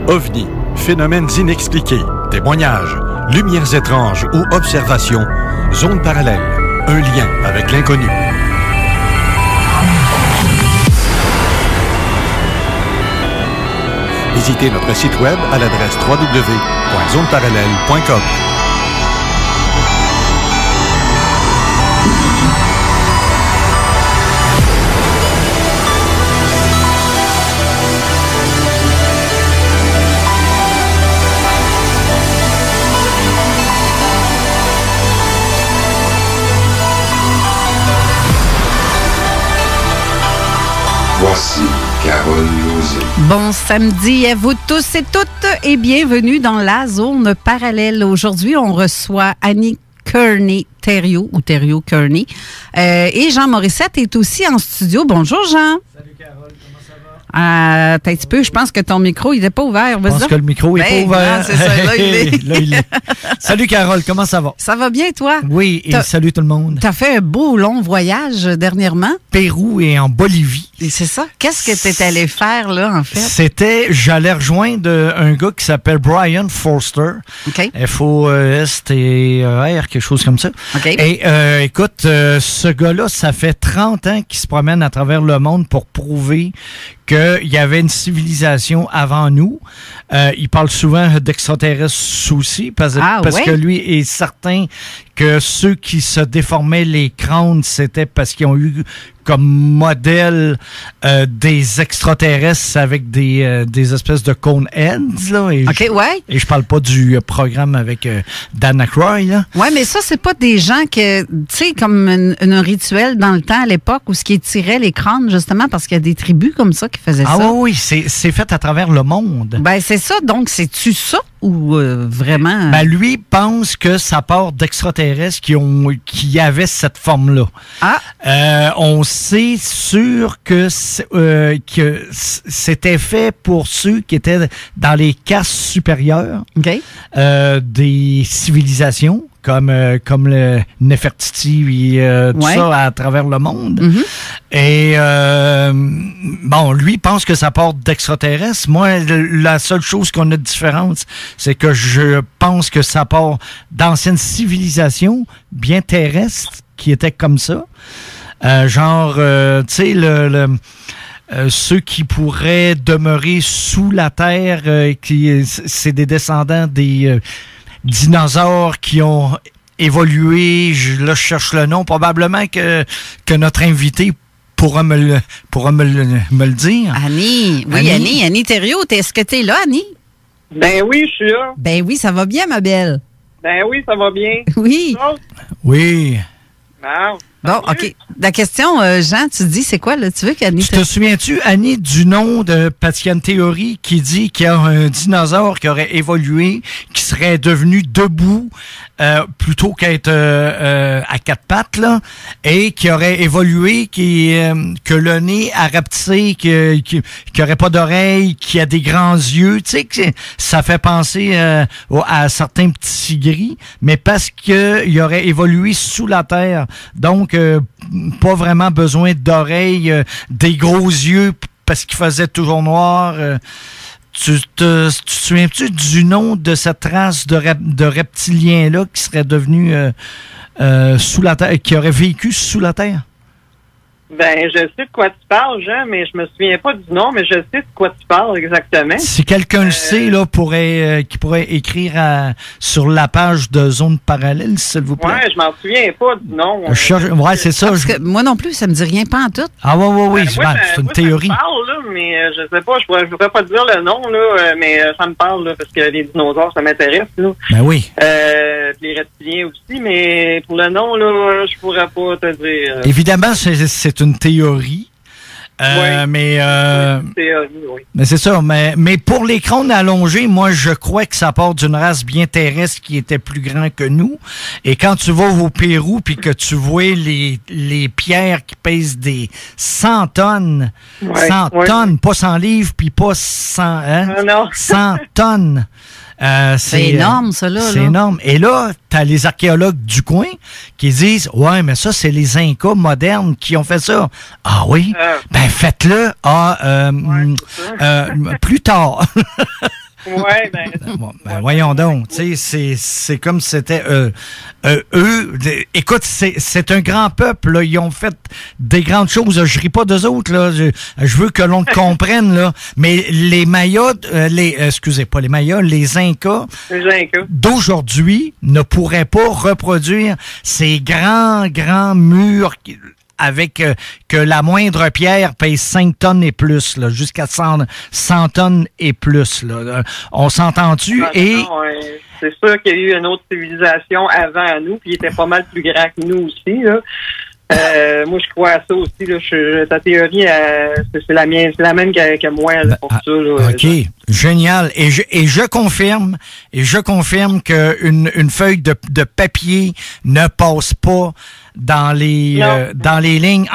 OVNI, phénomènes inexpliqués, témoignages, lumières étranges ou observations, zone parallèle, un lien avec l'inconnu. Visitez notre site web à l'adresse www.zoneparallèle.com. Voici Carole Lauzé. Bon samedi à vous tous et toutes et bienvenue dans la zone parallèle. Aujourd'hui, on reçoit Annie Kearney-Thériault ou Thériault-Kearney. Et Jean Morissette est aussi en studio. Bonjour Jean. Salut Carole, comment ça va? T'as un petit peu, je pense que ton micro, il n'est pas ouvert. Je pense que le micro n'est pas ouvert. Non, c'est ça, là, il est. Là, il est. Salut Carole, comment ça va? Ça va bien, toi? Oui, et salut tout le monde. T'as fait un beau long voyage dernièrement. Pérou et en Bolivie. Et c'est ça? Qu'est-ce que tu es allé faire, là, en fait? J'allais rejoindre un gars qui s'appelle Brian Forster. OK. F-O-S-T-E-R, quelque chose comme ça. OK. Et écoute, ce gars-là, ça fait 30 ans qu'il se promène à travers le monde pour prouver qu'il y avait une civilisation avant nous. Il parle souvent d'extraterrestres aussi, parce que lui est certain que ceux qui se déformaient les crânes, c'était parce qu'ils ont eu comme modèle des extraterrestres avec des espèces de cone heads. Là, et je parle pas du programme avec Dan Aykroyd. Là. Ouais, mais ça, c'est pas des gens que, tu sais, comme un rituel dans le temps à l'époque où ce qui tirait les crânes, justement, parce qu'il y a des tribus comme ça qui faisaient ça. Ah oui, c'est fait à travers le monde. Ben, c'est ça. Donc, c'est-tu ça ou vraiment? Ben, lui pense que ça part d'extraterrestres qui avaient cette forme-là. Ah! On sait sûr que c'était fait pour ceux qui étaient dans les castes supérieures des civilisations, comme le Nefertiti et tout ça à travers le monde. Mm-hmm. Et bon, lui pense que ça part d'extraterrestres. Moi, la seule chose qu'on a de différence, c'est que je pense que ça part d'anciennes civilisations bien terrestres qui étaient comme ça. Tu sais, ceux qui pourraient demeurer sous la terre, c'est des descendants des dinosaures qui ont évolué. Là, je cherche le nom. Probablement que notre invité pourra me le dire. Annie. Oui, Annie Thériault. Est-ce que tu es là, Annie? Ben oui, je suis là. Ben oui, ça va bien, ma belle. Ben oui, ça va bien. Oui. Oui. Non. Bon, OK. La question, Jean, tu dis, c'est quoi, là? Tu veux qu'Annie... Te souviens-tu, Annie, du nom parce qu'il y a une théorie qui dit qu'il y a un dinosaure qui aurait évolué, qui serait devenu debout plutôt qu'être à quatre pattes, là, et qui aurait évolué, que le nez a rapetissé, qui aurait pas d'oreilles, qui a des grands yeux. Tu sais, que ça fait penser à certains petits gris, mais parce qu'il aurait évolué sous la terre. Donc, pas vraiment besoin d'oreilles, des gros yeux parce qu'il faisait toujours noir. Tu te souviens-tu du nom de cette race de reptiliens-là qui serait devenu sous la terre, qui aurait vécu sous la terre? Ben, je sais de quoi tu parles, Jean, mais je me souviens pas du nom, mais je sais de quoi tu parles exactement. Si quelqu'un le sait, là, qui pourrait écrire sur la page de Zone Parallèle, s'il vous plaît. Ouais, je m'en souviens pas du nom. Ouais, c'est ça. Parce que moi non plus, ça me dit rien, pas en tout. Ah oui, c'est une théorie. Ça me parle, là, mais je sais pas, je pourrais pas te dire le nom, là, mais ça me parle, là, parce que les dinosaures, ça m'intéresse, là. Ben oui. Les reptiliens aussi, mais pour le nom, là, je pourrais pas te dire. Évidemment, c'est une théorie. Mais c'est ça. Mais pour les crânes allongés, moi, je crois que ça part d'une race bien terrestre qui était plus grand que nous. Et quand tu vas au Pérou puis que tu vois les pierres qui pèsent des 100 tonnes, 100 tonnes, pas 100 livres puis pas 100, 100 tonnes. C'est énorme, ça, là. C'est énorme. Et là, t'as les archéologues du coin qui disent, ouais, mais ça, c'est les Incas modernes qui ont fait ça. Ah oui? Ben, faites-le plus tard. Ouais, ben... Voyons donc, tu sais, c'est comme si c'était écoute, c'est un grand peuple, là, ils ont fait des grandes choses, je ris pas d'eux autres, là, je veux que l'on le comprenne, là, mais les Mayas, pas les Mayas, les Incas d'aujourd'hui ne pourraient pas reproduire ces grands murs avec que la moindre pierre pèse 5 tonnes et plus, là, jusqu'à 100 tonnes et plus. Là. On s'entend-tu? C'est sûr qu'il y a eu une autre civilisation avant nous, puis il était pas mal plus grand que nous aussi. Là. Moi, je crois à ça aussi. Là. Ta théorie, c'est la mienne, c'est la même que moi là, pour ça. Là, OK, génial. Et je confirme qu'une feuille de papier ne passe pas dans les lignes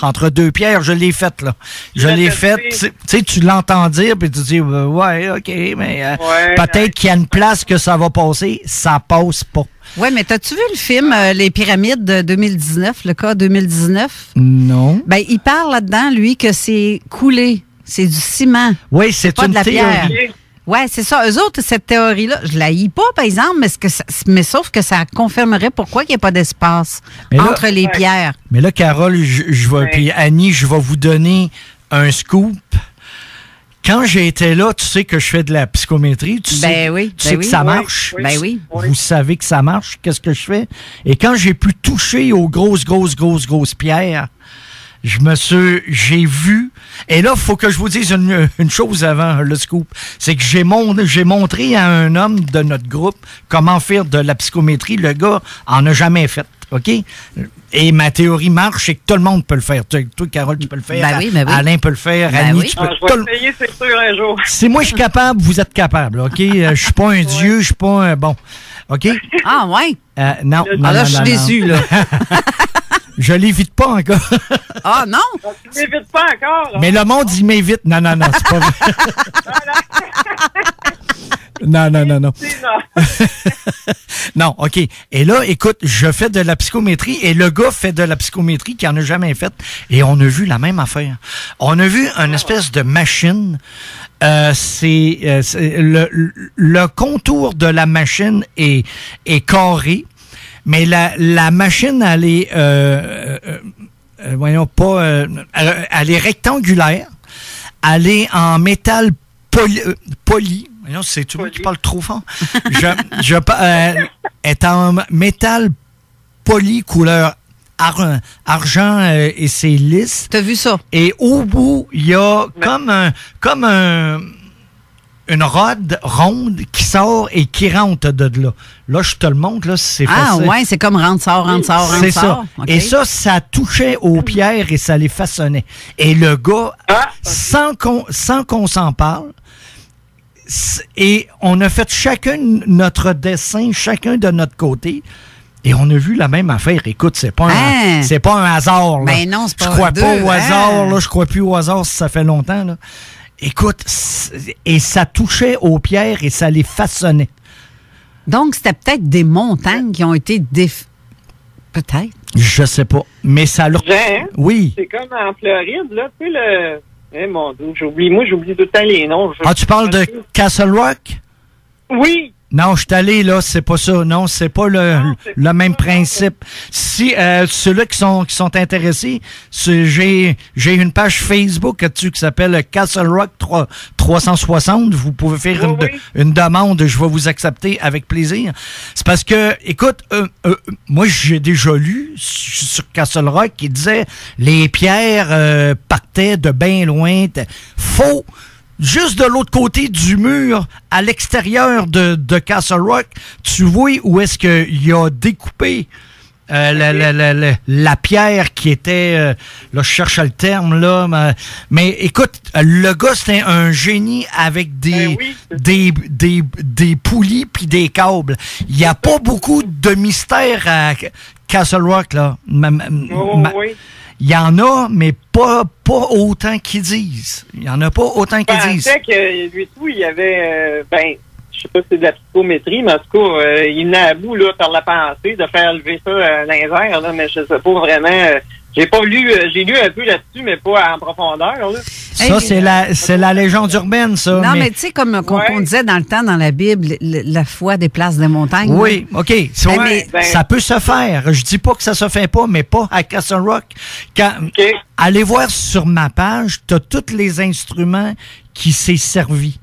entre deux pierres. Je l'ai faite, là. Je l'ai faite. Tu sais, tu l'entends dire, puis tu dis, ouais, OK, mais peut-être qu'il y a une place que ça va passer. Ça passe pas. Oui, mais t'as-tu vu le film Les Pyramides de 2019, le cas 2019? Non. Ben, il parle là-dedans, lui, que c'est coulé. C'est du ciment. Oui, c'est pas une de la pierre. théorie. Oui, c'est ça. Eux autres, cette théorie-là, je la haïs pas, par exemple, mais sauf que ça confirmerait pourquoi il n'y a pas d'espace entre les pierres. Mais là, Carole, puis Annie, je vais vous donner un scoop. Quand j'ai été là, tu sais que je fais de la psychométrie. Tu sais que ça marche. Ben oui. Vous savez que ça marche. Qu'est-ce que je fais? Et quand j'ai pu toucher aux grosses pierres, j'ai vu. Et là, il faut que je vous dise une chose avant le scoop. C'est que j'ai montré à un homme de notre groupe comment faire de la psychométrie. Le gars en a jamais fait. OK? Et ma théorie marche et que tout le monde peut le faire. Toi, Carole, tu peux le faire. Ben oui. Alain peut le faire. Annie, tu peux. Je vais essayer, c'est sûr, un jour. Si moi, je suis capable, vous êtes capable. OK? Je suis pas un dieu, je suis pas un bon. OK? Ah, ouais? Non. Là, je suis déçu, là. Je l'évite pas encore. Ah, non? Tu l'évites pas encore. Mais le monde, il m'évite. Non, c'est pas vrai. Non. Non, OK. Et là, écoute, je fais de la psychométrie et le gars fait de la psychométrie qu'il n'en a jamais faite. Et on a vu la même affaire. On a vu une espèce de machine. Le contour de la machine est carré, mais la machine, elle est... elle est rectangulaire. Elle est en métal poli. C'est tout le monde qui parle trop fort. Est en métal poli couleur argent et c'est lisse. T'as vu ça? Et au bout, il y a comme une rode ronde qui sort et qui rentre de là. Là, je te le montre, là, c'est facile. Ah ouais, c'est comme rentre-sort. C'est ça. Okay. Et ça touchait aux pierres et ça les façonnait. Et le gars, sans qu'on s'en parle, et on a fait chacun notre dessin, chacun de notre côté, et on a vu la même affaire. Écoute, c'est pas un hasard. Là. Ben non, c'est pas Je crois pas au hasard. Là, je crois plus au hasard si ça fait longtemps. Là. Écoute, et ça touchait aux pierres et ça les façonnait. Donc, c'était peut-être des montagnes qui ont été peut-être. Je sais pas. Mais ça leur... Oui. C'est comme en Floride, là, tu sais, le... mon Dieu, j'oublie tout le temps les noms. Tu parles de Castle Rock? Oui. Non, je suis allé, là, c'est pas ça. Non, c'est pas le même principe. Si ceux-là qui sont intéressés, j'ai une page Facebook là-dessus qui s'appelle Castle Rock 360. Vous pouvez faire une demande, je vais vous accepter avec plaisir. C'est parce que, écoute, moi, j'ai déjà lu sur Castle Rock qui disait les pierres partaient de bien loin. Faux! Juste de l'autre côté du mur, à l'extérieur de Castle Rock, tu vois où est-ce qu'il a découpé la pierre qui était... là, je cherche le terme, là. Mais écoute, le gars, c'était un génie avec des poulies puis des câbles. Il n'y a pas beaucoup de mystère à Castle Rock, là. Il y en a, mais pas autant qu'ils disent. Il y en a pas autant qu'ils disent. Je pensais que lui tout, il y avait, je sais pas si c'est de la psychométrie, mais en tout cas, il venait à bout là par la pensée de faire lever ça dans les airs, là, mais je sais pas vraiment. J'ai lu un peu là-dessus, mais pas en profondeur. Là. Ça, c'est la légende urbaine, ça. Non, mais tu sais, comme on disait dans le temps, dans la Bible, la foi déplace des montagnes. Oui, OK. Ça peut se faire. Je dis pas que ça se fait pas, mais pas à Castle Rock. Allez voir sur ma page, tu as tous les instruments qui s'est servi.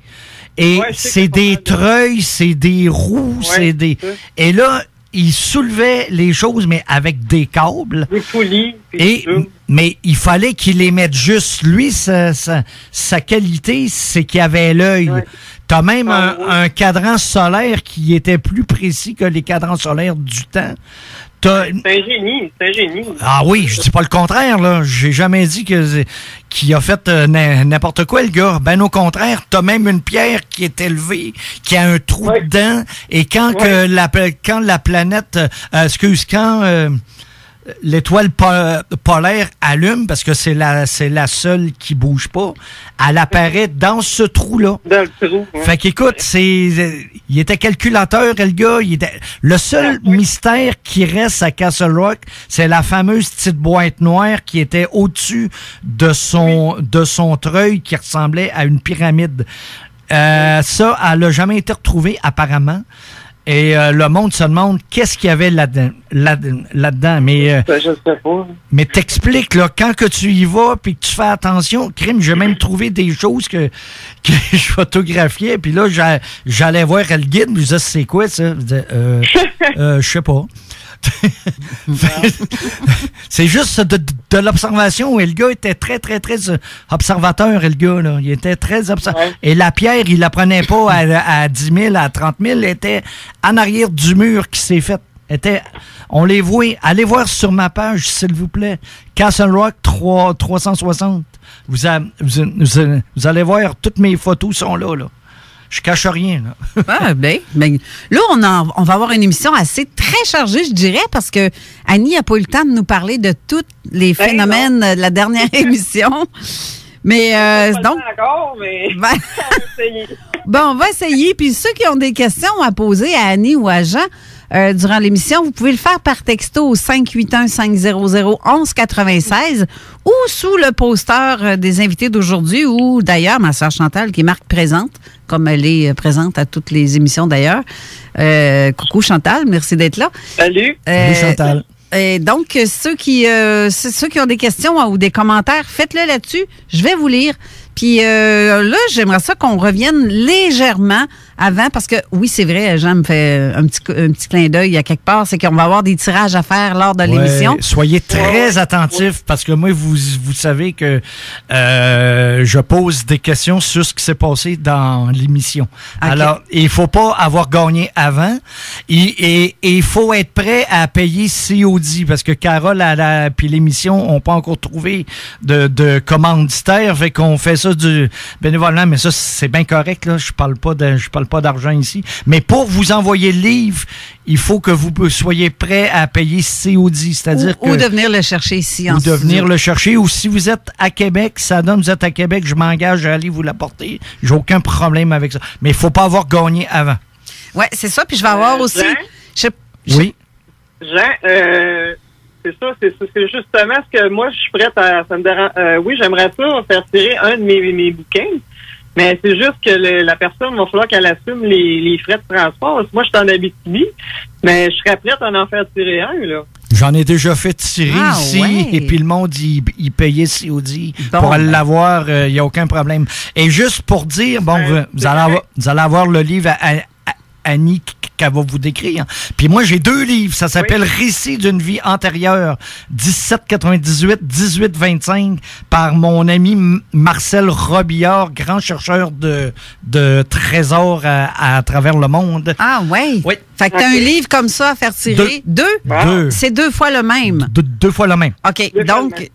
Et c'est des treuils, c'est des roues, c'est des... Et là, il soulevait les choses, mais avec des câbles. Des poulies. Mais il fallait qu'il les mette juste. Lui, sa qualité, c'est qu'il avait l'œil. Ouais. T'as même un cadran solaire qui était plus précis que les cadrans solaires du temps. C'est un génie. Ah oui, je dis pas le contraire, là. J'ai jamais dit qu'il a fait n'importe quoi, le gars. Ben au contraire, t'as même une pierre qui est élevée, qui a un trou dedans, et quand la planète, quand l'étoile polaire allume, parce que c'est la seule qui bouge pas, elle apparaît dans ce trou-là. Dans le trou. Ouais. Fait qu'écoute, il était calculateur, le gars. Le seul mystère qui reste à Castle Rock, c'est la fameuse petite boîte noire qui était au-dessus de son treuil qui ressemblait à une pyramide. Ça, elle n'a jamais été retrouvée, apparemment. Et le monde se demande qu'est-ce qu'il y avait là-dedans. Mais, je sais pas. Mais t'expliques, là, quand que tu y vas puis que tu fais attention, crime, j'ai même trouvé des choses que je photographiais. Puis là, j'allais voir le guide, je me disais, c'est quoi ça? Je sais pas. C'est juste de l'observation. Et le gars était très, très, très observateur, le gars, là. Il était très observateur. Ouais. Et la pierre, il la prenait pas à 10 000, à 30 000. Elle était en arrière du mur qui s'est fait. On les voit. Allez voir sur ma page, s'il vous plaît. Castle Rock 360. Vous allez voir, toutes mes photos sont là. Je cache rien, là. Ah, ben, là, on va avoir une émission assez très chargée, je dirais, parce que Annie n'a pas eu le temps de nous parler de tous les phénomènes de la dernière émission. Mais, donc. Encore, mais... on va essayer. Bon, on va essayer. Puis ceux qui ont des questions à poser à Annie ou à Jean, durant l'émission, vous pouvez le faire par texto au 581-500-1196 ou sous le poster des invités d'aujourd'hui, ou d'ailleurs ma sœur Chantal qui marque présente, comme elle est présente à toutes les émissions d'ailleurs. Coucou Chantal, merci d'être là. Salut. Salut Chantal. Et donc, ceux qui ont des questions ou des commentaires, faites-le là-dessus. Je vais vous lire. Puis là, j'aimerais ça qu'on revienne légèrement avant, parce que oui, c'est vrai, Jean me fait un petit clin d'œil à quelque part, c'est qu'on va avoir des tirages à faire lors de l'émission. Soyez très attentifs, parce que moi, vous savez que je pose des questions sur ce qui s'est passé dans l'émission. Okay. Alors, il faut pas avoir gagné avant, et il faut être prêt à payer COD, parce que Carole puis l'émission n'ont pas encore trouvé de commanditaire, fait qu'on fait ça du bénévolement, mais ça, c'est bien correct, là. Je parle pas d'argent ici. Mais pour vous envoyer le livre, il faut que vous soyez prêt à payer COD, c'est-à-dire ou de venir le chercher ici. Ou de venir le chercher, ou si vous êtes à Québec, ça donne, vous êtes à Québec, je m'engage à aller vous l'apporter. J'ai aucun problème avec ça. Mais il faut pas avoir gagné avant. Oui, c'est ça. Puis je vais avoir aussi... Oui. Jean, c'est ça, c'est justement ce que moi, je suis prête à... Ça me dérange, oui, j'aimerais ça faire tirer un de mes bouquins, mais c'est juste que la personne, il va falloir qu'elle assume les frais de transport. Moi, je suis en Abitibi, mais je serais prête à en faire tirer un, là. J'en ai déjà fait tirer ici, et puis le monde, il payait COD pour l'avoir, il n'y a aucun problème. Et juste pour dire, bon, vous allez avoir le livre à Annie qu'elle va vous décrire. Puis moi, j'ai 2 livres. Ça s'appelle Récits d'une vie antérieure, 1798-1825, par mon ami Marcel Robillard, grand chercheur de trésors à travers le monde. Ah oui? Oui. Fait que t'as un livre comme ça à faire tirer. Deux? C'est 2 fois le même. 2 fois le même. OK.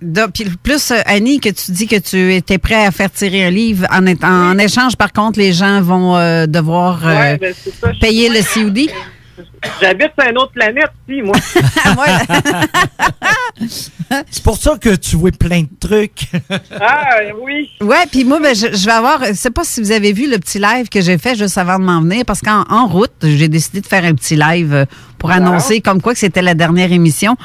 Donc, plus Annie, que tu dis que tu étais prêt à faire tirer un livre. En échange, par contre, les gens vont devoir payer le COD. J'habite sur une autre planète, si, moi. C'est pour ça que tu vois plein de trucs. Ah, oui. Ouais, puis moi, je vais avoir... Je sais pas si vous avez vu le petit live que j'ai fait juste avant de m'en venir, parce qu'en route, j'ai décidé de faire un petit live pour annoncer comme quoi que c'était la dernière émission.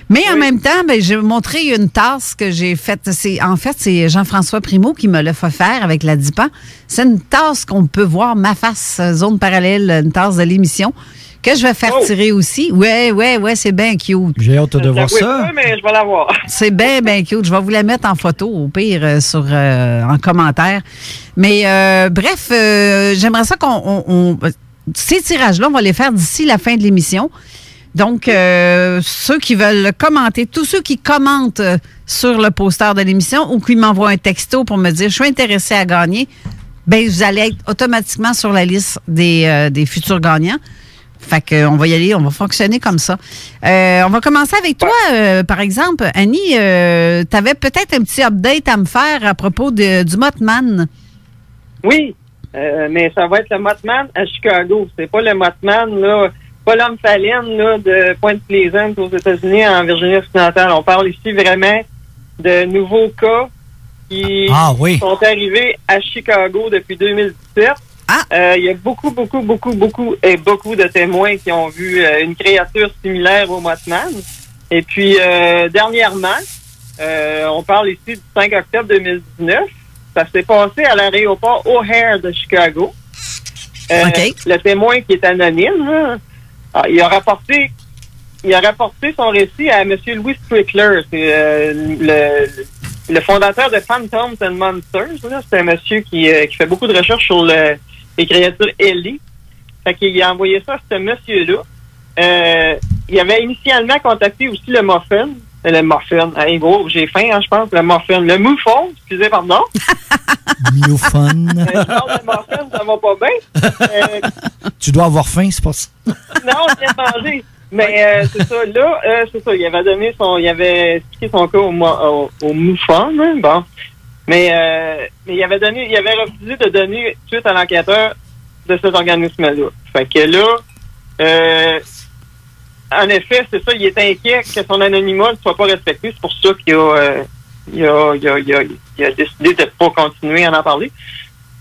Mais en même temps, ben, j'ai montré une tasse que j'ai faite. En fait, c'est Jean-François Primo qui me l'a fait faire avec la DIPAN. C'est une tasse qu'on peut voir ma face, zone parallèle, une tasse de l'émission, que je vais faire tirer aussi. Ouais, c'est bien cute. J'ai hâte de voir ça. Pas, mais je vais la voir. C'est bien cute. Je vais vous la mettre en photo, au pire, en commentaire. Mais bref, j'aimerais ça ces tirages-là, on va les faire d'ici la fin de l'émission. Donc, ceux qui veulent commenter, tous ceux qui commentent sur le poster de l'émission ou qui m'envoient un texto pour me dire « Je suis intéressé à gagner », bien, vous allez être automatiquement sur la liste des futurs gagnants. Fait qu'on va y aller, on va fonctionner comme ça. On va commencer avec toi, par exemple. Annie, tu avais peut-être un petit update à me faire à propos du Mothman. Oui, mais ça va être le Mothman à Chicago. C'est pas le Mothman, là, pas l'omphaline là, de Pointe-Pleasant aux États-Unis, en Virginie-Occidentale. On parle ici vraiment de nouveaux cas qui sont arrivés à Chicago depuis 2017. Il y a beaucoup de témoins qui ont vu une créature similaire au Mothman. Et puis, dernièrement, on parle ici du 5 octobre 2019, ça s'est passé à l'aéroport O'Hare de Chicago. Le témoin qui est anonyme, il a rapporté son récit à M. Louis Strickler, c'est le fondateur de Phantoms and Monsters. C'est un monsieur qui fait beaucoup de recherches sur les créatures ailées. Fait qu'il a envoyé ça à ce monsieur-là. Il avait initialement contacté aussi le Muffin. Le Muffin. Hey, gros, j'ai faim, je pense. Le Muffin. Le Moufon, excusez, pardon. Moufon. Je parle de Muffin, ça va pas bien. Tu dois avoir faim, c'est pas ça? Non, je viens de manger. Mais c'est ça, là, c'est ça. Il avait expliqué son cas au Moufon, hein, bon. Mais il avait refusé de donner suite à l'enquêteur de cet organisme-là. Fait que là, en effet, c'est ça, il est inquiet que son anonymat ne soit pas respecté. C'est pour ça qu'il a décidé de ne pas continuer à en parler.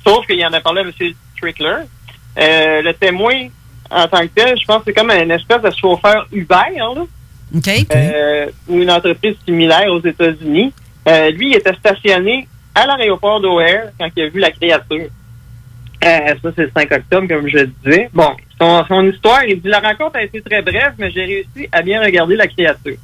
Sauf qu'il en a parlé à M. Strickler. Le témoin, en tant que tel, je pense que c'est comme une espèce de chauffeur Uber, là. Ou une entreprise similaire aux États-Unis. Lui, il était stationné à l'aéroport d'O'Hare quand il a vu la créature. Ça, c'est le 5 octobre, comme je disais. Bon, son histoire, il dit « La rencontre a été très brève, mais j'ai réussi à bien regarder la créature.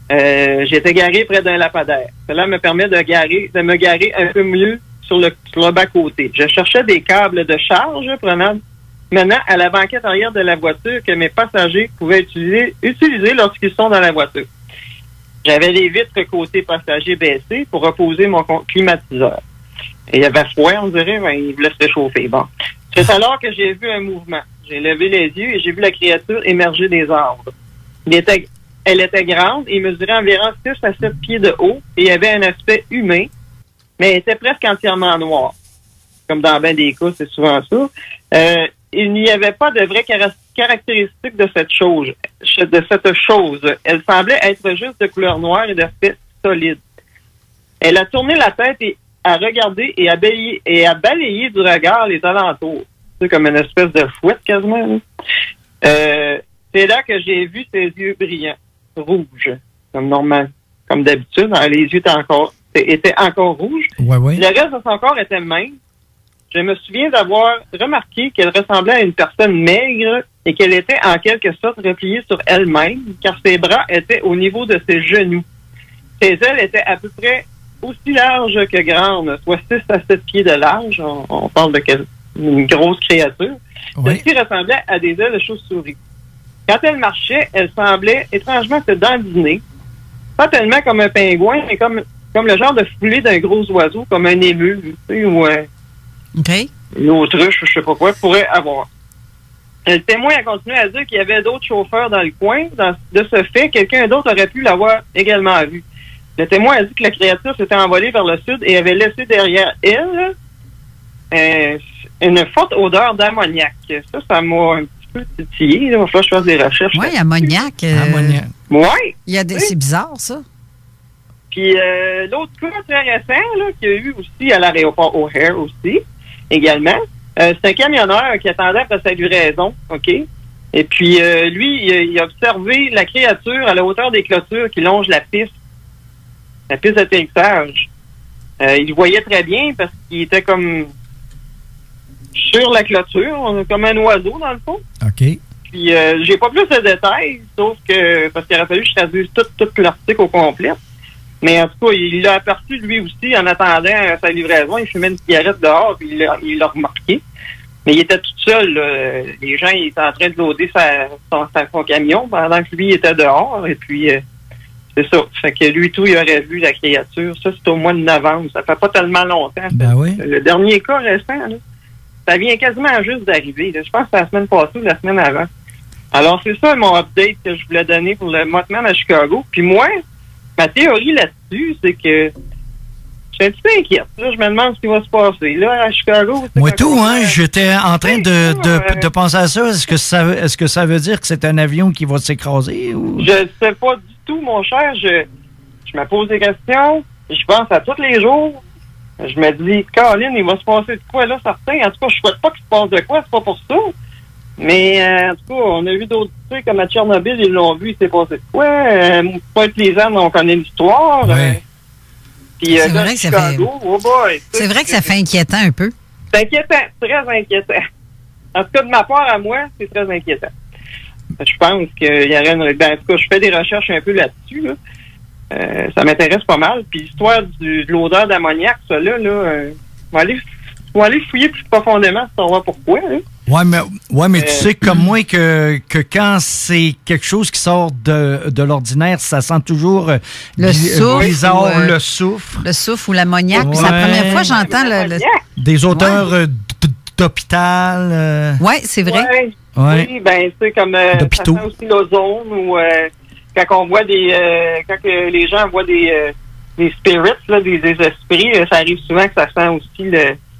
J'étais garé près d'un lampadaire. Cela me permet de me garer un peu mieux sur le bas-côté. Je cherchais des câbles de charge menant à la banquette arrière de la voiture que mes passagers pouvaient utiliser lorsqu'ils sont dans la voiture. J'avais les vitres côté passager baissées pour reposer mon climatiseur. Et il y avait froid, on dirait, il voulait se réchauffer. Bon. C'est alors que j'ai vu un mouvement. J'ai levé les yeux et j'ai vu la créature émerger des arbres. Elle était grande et mesurait environ 6 à 7 pieds de haut et avait un aspect humain, mais elle était presque entièrement noire. Comme dans bien des cas, c'est souvent ça. Il n'y avait pas de vraies caractéristiques de cette chose. Elle semblait être juste de couleur noire et d'aspect solide. Elle a tourné la tête et a regardé et a balayé du regard les alentours. C'est comme une espèce de fouette quasiment. C'est là que j'ai vu ses yeux brillants, rouges, comme d'habitude. Les yeux étaient encore rouges. Ouais. Le reste de son corps était mince. Je me souviens d'avoir remarqué qu'elle ressemblait à une personne maigre et qu'elle était en quelque sorte repliée sur elle-même, car ses bras étaient au niveau de ses genoux. Ses ailes étaient à peu près aussi larges que grandes, soit 6 à 7 pieds de large. On parle d'une grosse créature. Celle-ci ressemblait à des ailes de chauve-souris. Quand elle marchait, elle semblait étrangement se dandiner. Pas tellement comme un pingouin, mais comme le genre de foulée d'un gros oiseau, comme un ému, tu sais, ou une autruche, je sais pas quoi, pourrait avoir. Le témoin a continué à dire qu'il y avait d'autres chauffeurs dans le coin. De ce fait, quelqu'un d'autre aurait pu l'avoir également vu. Le témoin a dit que la créature s'était envolée vers le sud et avait laissé derrière elle une forte odeur d'ammoniac. Ça m'a un petit peu titillé. Il va falloir que je fasse des recherches. Oui, ammoniac. Oui. C'est bizarre, ça. Puis l'autre cas très récent qu'il y a eu aussi à l'aéroport O'Hare aussi, également, c'est un camionneur qui attendait après sa livraison, OK? Et puis, lui, il a observé la créature à la hauteur des clôtures qui longent la piste d'atterrissage. Il le voyait très bien parce qu'il était comme sur la clôture, comme un oiseau, dans le fond. OK. Puis, j'ai pas plus de détails, sauf que, parce qu'il aurait fallu que je traduise tout l'article au complet. Mais en tout cas, il l'a aperçu lui aussi en attendant sa livraison. Il fumait une cigarette dehors, puis il l'a remarqué. Mais il était tout seul. Là. Les gens, ils étaient en train de loader son camion pendant que lui il était dehors. Et puis, c'est ça. Fait que lui, tout, il aurait vu la créature. Ça, c'est au mois de novembre. Ça fait pas tellement longtemps. Ben oui. Le dernier cas récent, là, ça vient quasiment juste d'arriver. Là. Je pense que c'est la semaine passée ou la semaine avant. Alors, c'est ça mon update que je voulais donner pour le Mothman à Chicago. Puis moi, ma théorie là-dessus, c'est que je suis un petit peu inquiète. Là, je me demande ce qui va se passer. Là, à Chicago... Moi tout, hein, j'étais en train de penser à ça. Est-ce que ça veut dire que c'est un avion qui va s'écraser? Ou... Je sais pas du tout, mon cher. Je me pose des questions. Je pense à tous les jours. Je me dis, Caroline, il va se passer de quoi, là, certain. En tout cas, je souhaite pas qu'il se passe de quoi. C'est pas pour ça. Mais, en tout cas, on a vu d'autres trucs, comme à Tchernobyl, ils l'ont vu, il s'est passé de quoi. Pas être les âmes, on connaît l'histoire. Ouais. Puis, c'est vrai que Chicago, c'est vrai que ça fait inquiétant un peu. C'est inquiétant, très inquiétant. En tout cas, de ma part à moi, c'est très inquiétant. Je pense qu'il y aurait une... Ben, en tout cas, je fais des recherches un peu là-dessus, là. Ça m'intéresse pas mal. Puis l'histoire de l'odeur d'ammoniac, ça là, on va aller fouiller plus profondément pour savoir pourquoi. Hein. Ouais, mais tu sais comme moi que quand c'est quelque chose qui sort de l'ordinaire, ça sent toujours le souffle, bizarre, le souffle. Le souffle ou l'ammoniac. Ouais. C'est la première fois que j'entends des odeurs d'hôpital. Oui, c'est vrai. Ouais. Oui, ben c'est comme ça sent aussi l'ozone ou quand on voit quand les gens voient des spirits, là, des esprits, ça arrive souvent que ça sent aussi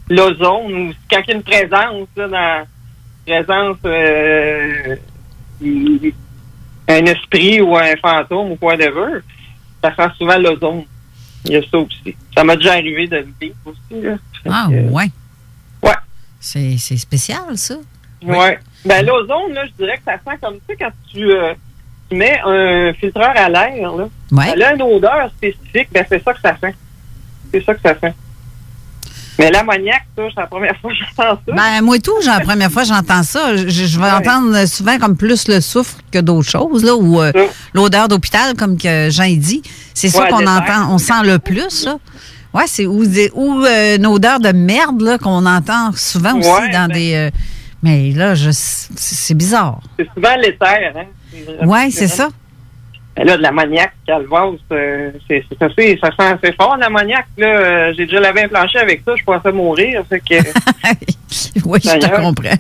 l'ozone ou quand il y a une présence là, un esprit ou un fantôme ou whatever, ça sent souvent l'ozone. Il y a ça aussi. Ça m'a déjà arrivé de le vivre aussi. Là. Ouais. Ouais. C'est spécial, ça. Ouais. Ben l'ozone, là, je dirais que ça sent comme ça quand tu mets un filtreur à l'air, là. Ouais. Elle a une odeur spécifique, ben c'est ça que ça sent. C'est ça que ça sent. Mais l'ammoniac, ça, c'est la première fois que j'entends ça. Ben, moi tout, c'est la première fois que j'entends ça. Je vais entendre souvent comme plus le souffle que d'autres choses, là, ou l'odeur d'hôpital, comme que Jean dit. C'est ça qu'on entend, on sent le plus, là. Ouais, c'est ou une odeur de merde, là, qu'on entend souvent aussi dans des... mais là, c'est bizarre. C'est souvent l'éther, hein. Oui, c'est ça. Là, de l'ammoniac, calvasse, ça sent assez fort, l'ammoniac. Là, j'ai déjà lavé un plancher avec ça, je pensais mourir. Fait que, oui, je te comprends.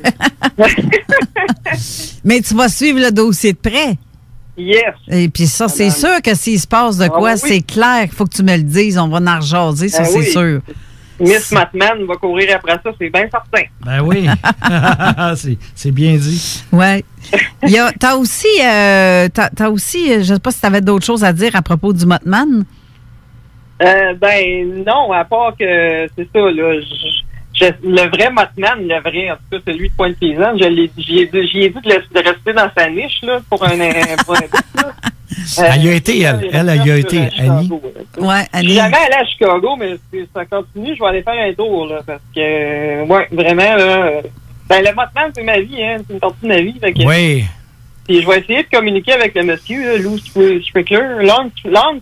Mais tu vas suivre le dossier de près. Yes. Et puis ça, c'est sûr que s'il se passe de quoi, c'est clair qu'il faut que tu me le dises. On va en rejaser, ça, c'est sûr. Miss Mothman va courir après ça, c'est bien certain. Ben oui. c'est bien dit. Oui. T'as aussi, je sais pas si tu avais d'autres choses à dire à propos du Mothman. Ben non, à part que c'est ça, là. Le vrai Mothman, le vrai, en tout cas, celui de Pointe-Paysanne, j'y ai dit de rester dans sa niche, là, pour un bout, là. Elle y a été, elle y a été, Annie. Ouais, Annie. Je suis jamais allé à Chicago, mais si ça continue, je vais aller faire un tour, là, parce que, ouais, vraiment, là, ben, le Mothman, c'est ma vie, hein, c'est une partie de ma vie, fait que, oui. Puis je vais essayer de communiquer avec le monsieur, là, Lou Strickler, Long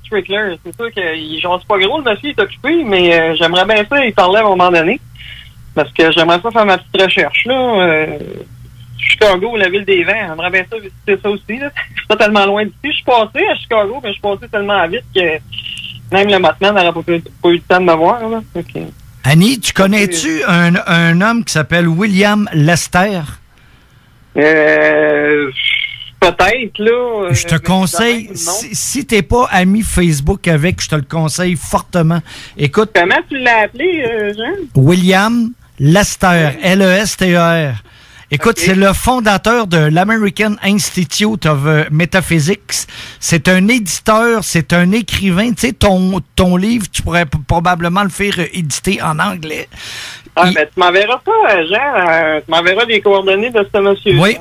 Strickler, c'est sûr qu'il genre pas gros, le monsieur est occupé, mais j'aimerais bien ça, il parlait à un moment donné, parce que j'aimerais ça faire ma petite recherche, là, Chicago, la ville des vents, j'aimerais bien ça visiter ça aussi. Là. Je suis pas tellement loin d'ici. Je suis passé à Chicago, mais je suis passé tellement vite que même le Mothman n'aurait pas eu le temps de me voir. Là. Okay. Annie, tu connais-tu un homme qui s'appelle William Lester? Peut-être, là. Je te conseille, si t'es pas ami Facebook avec, je te le conseille fortement. Écoute. Comment tu l'as appelé, Jean? William Lester, L-E-S-T-E-R. Écoute, c'est le fondateur de l'American Institute of Metaphysics. C'est un éditeur, c'est un écrivain. Tu sais, ton livre, tu pourrais probablement le faire éditer en anglais. Ah, ben, tu m'enverras ça, Jean. Tu m'enverras les coordonnées de ce monsieur-là. Oui.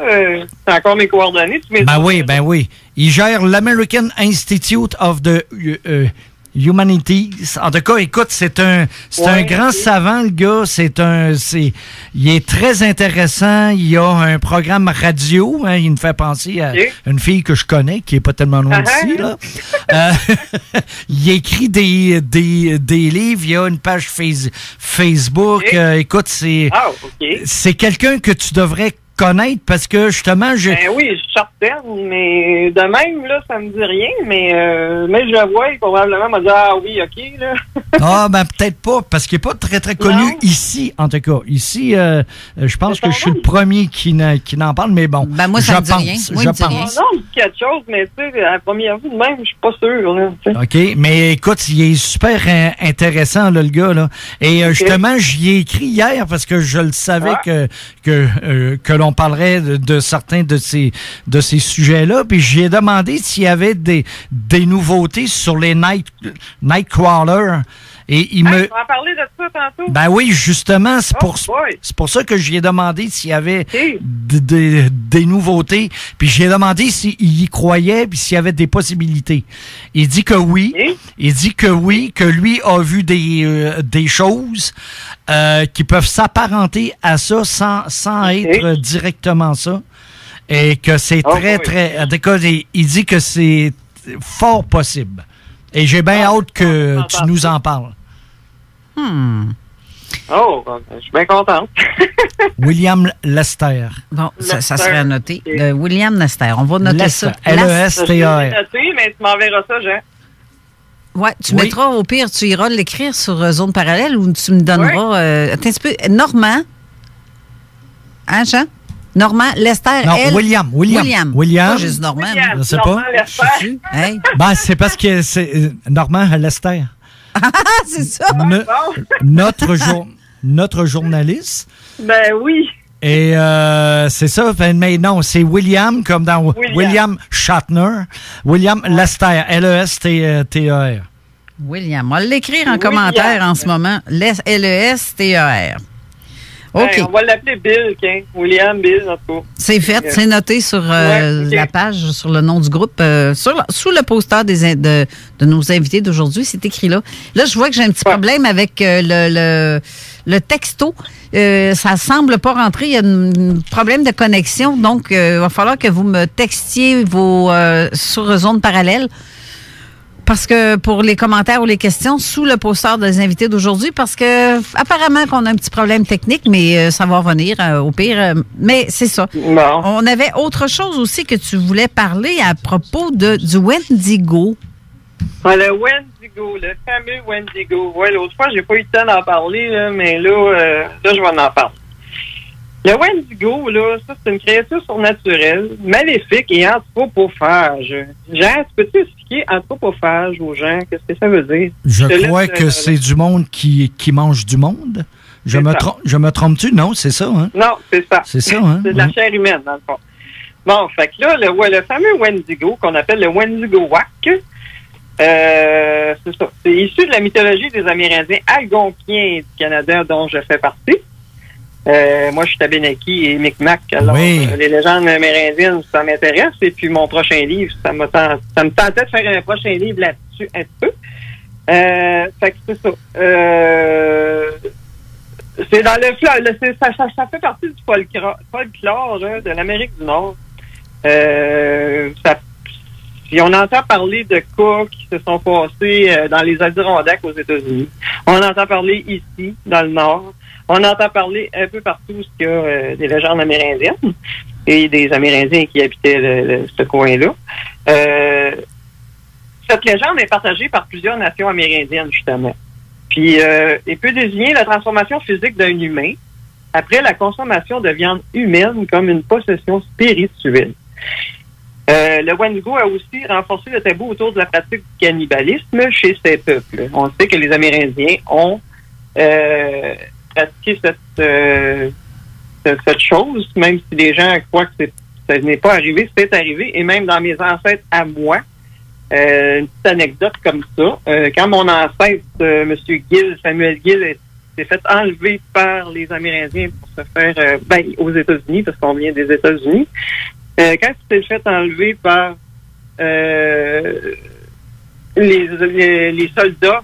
C'est encore mes coordonnées. Ben oui. Il gère l'American Institute of the Humanities. En tout cas, écoute, c'est un grand savant, le gars. Il est très intéressant. Il a un programme radio. Hein, il me fait penser à une fille que je connais, qui est pas tellement loin d'ici, là. Il écrit des livres. Il a une page Facebook. Écoute, c'est quelqu'un que tu devrais connaître parce que justement Ben oui, je suis certaine, mais de même là, ça me dit rien, mais je le vois, il probablement m'a dit ah oui, ok là. Ah ben peut-être pas, parce qu'il n'est pas très très connu ici, en tout cas. Ici, je pense que je suis le premier qui n'en parle, mais bon. Ben moi, ça me dit rien. Moi, je pense. pense. Non, il dit quelque chose, mais tu sais, à la première vue de même, je suis pas sûr. Là, OK, mais écoute, il est super intéressant, là, le gars, là. Et justement, j'y ai écrit hier parce que je le savais que l'on parlerait de certains de ces sujets-là. Puis j'ai demandé s'il y avait des nouveautés sur les Nightcrawlers. Et il me... Tu vas en parler de ça tantôt? Ben oui, justement, c'est pour ça que j'ai demandé s'il y avait des nouveautés. Puis j'ai demandé s'il y croyait puis s'il y avait des possibilités. Il dit que oui. Il dit que oui, que lui a vu des choses qui peuvent s'apparenter à ça sans être directement ça. Et que c'est très... Il dit que c'est fort possible. Et j'ai bien hâte que tu nous en parles. Oh, je suis bien contente. William Lester. Bon, ça serait à noter. William Lester. On va noter Lester. ça. L-E-S-T-A-R. Je l'ai noté, mais tu m'enverras ça, Jean. Oui, tu mettras au pire, tu iras l'écrire sur Zone Parallèle ou tu me donneras... attends un petit peu. Normand. Hein, Jean? Normand, Lester, non, William. Moi, j'ai dit Normand. Je sais pas. Hey. Ben, c'est parce que c'est Normand Lester. Ah, c'est ça. Notre journaliste. Ben oui. Et c'est ça, mais non, c'est William, comme dans William Shatner. William Lester, L-E-S-T-E-R. William. On va l'écrire en commentaire en ce moment. L-E-S-T-E-R. OK. On va l'appeler Bill, William Bill, en tout cas. C'est fait, c'est noté sur la page, sur le nom du groupe, sous le poster de nos invités d'aujourd'hui, c'est écrit là. Là, je vois que j'ai un petit problème avec le texto. Ça semble pas rentrer, il y a un problème de connexion, donc il va falloir que vous me textiez sur Zone Parallèle. Parce que pour les commentaires ou les questions, sous le poster des invités d'aujourd'hui, parce que apparemment qu'on a un petit problème technique, mais ça va revenir au pire. Mais c'est ça. Bon. On avait autre chose aussi que tu voulais parler à propos du Wendigo. Le Wendigo, le fameux Wendigo. Ouais, l'autre fois, j'ai pas eu le temps d'en parler, là, mais là, je vais en parler. Le Wendigo, là, ça, c'est une créature surnaturelle, maléfique et anthropophage. Jean, peux-tu expliquer anthropophage aux gens? Qu'est-ce que ça veut dire? Je crois que c'est du monde qui mange du monde. Je me trompe-tu? Non, c'est ça, hein? Non, c'est ça. C'est ça, hein? C'est de la chair humaine, dans le fond. Bon, fait que là, le fameux Wendigo, qu'on appelle le Wendigo-Wak, c'est ça. C'est issu de la mythologie des Amérindiens algonquiens du Canada, dont je fais partie. Moi, je suis Tabénaki et Micmac. Alors, les légendes amérindiennes, ça m'intéresse. Et puis, mon prochain livre, ça me tentait de faire un prochain livre là-dessus un peu. Fait que c'est ça. C'est dans le ça fait partie du folklore de l'Amérique du Nord. Puis on entend parler de cas qui se sont passés dans les Adirondacks aux États-Unis. On entend parler ici, dans le Nord. On entend parler un peu partout où il y a des légendes amérindiennes et des Amérindiens qui habitaient ce coin-là. Cette légende est partagée par plusieurs nations amérindiennes, justement. Puis, elle peut désigner la transformation physique d'un humain après la consommation de viande humaine comme une possession spirituelle. Le Wendigo a aussi renforcé le tabou autour de la pratique du cannibalisme chez ces peuples. On sait que les Amérindiens ont pratiqué cette chose, même si les gens croient que ça n'est pas arrivé, c'est arrivé. Et même dans mes ancêtres à moi, une petite anecdote comme ça. Quand mon ancêtre, M. Gill, Samuel Gill, s'est fait enlever par les Amérindiens pour se faire, aux États-Unis, parce qu'on vient des États-Unis. Quand il s'est fait enlever par les soldats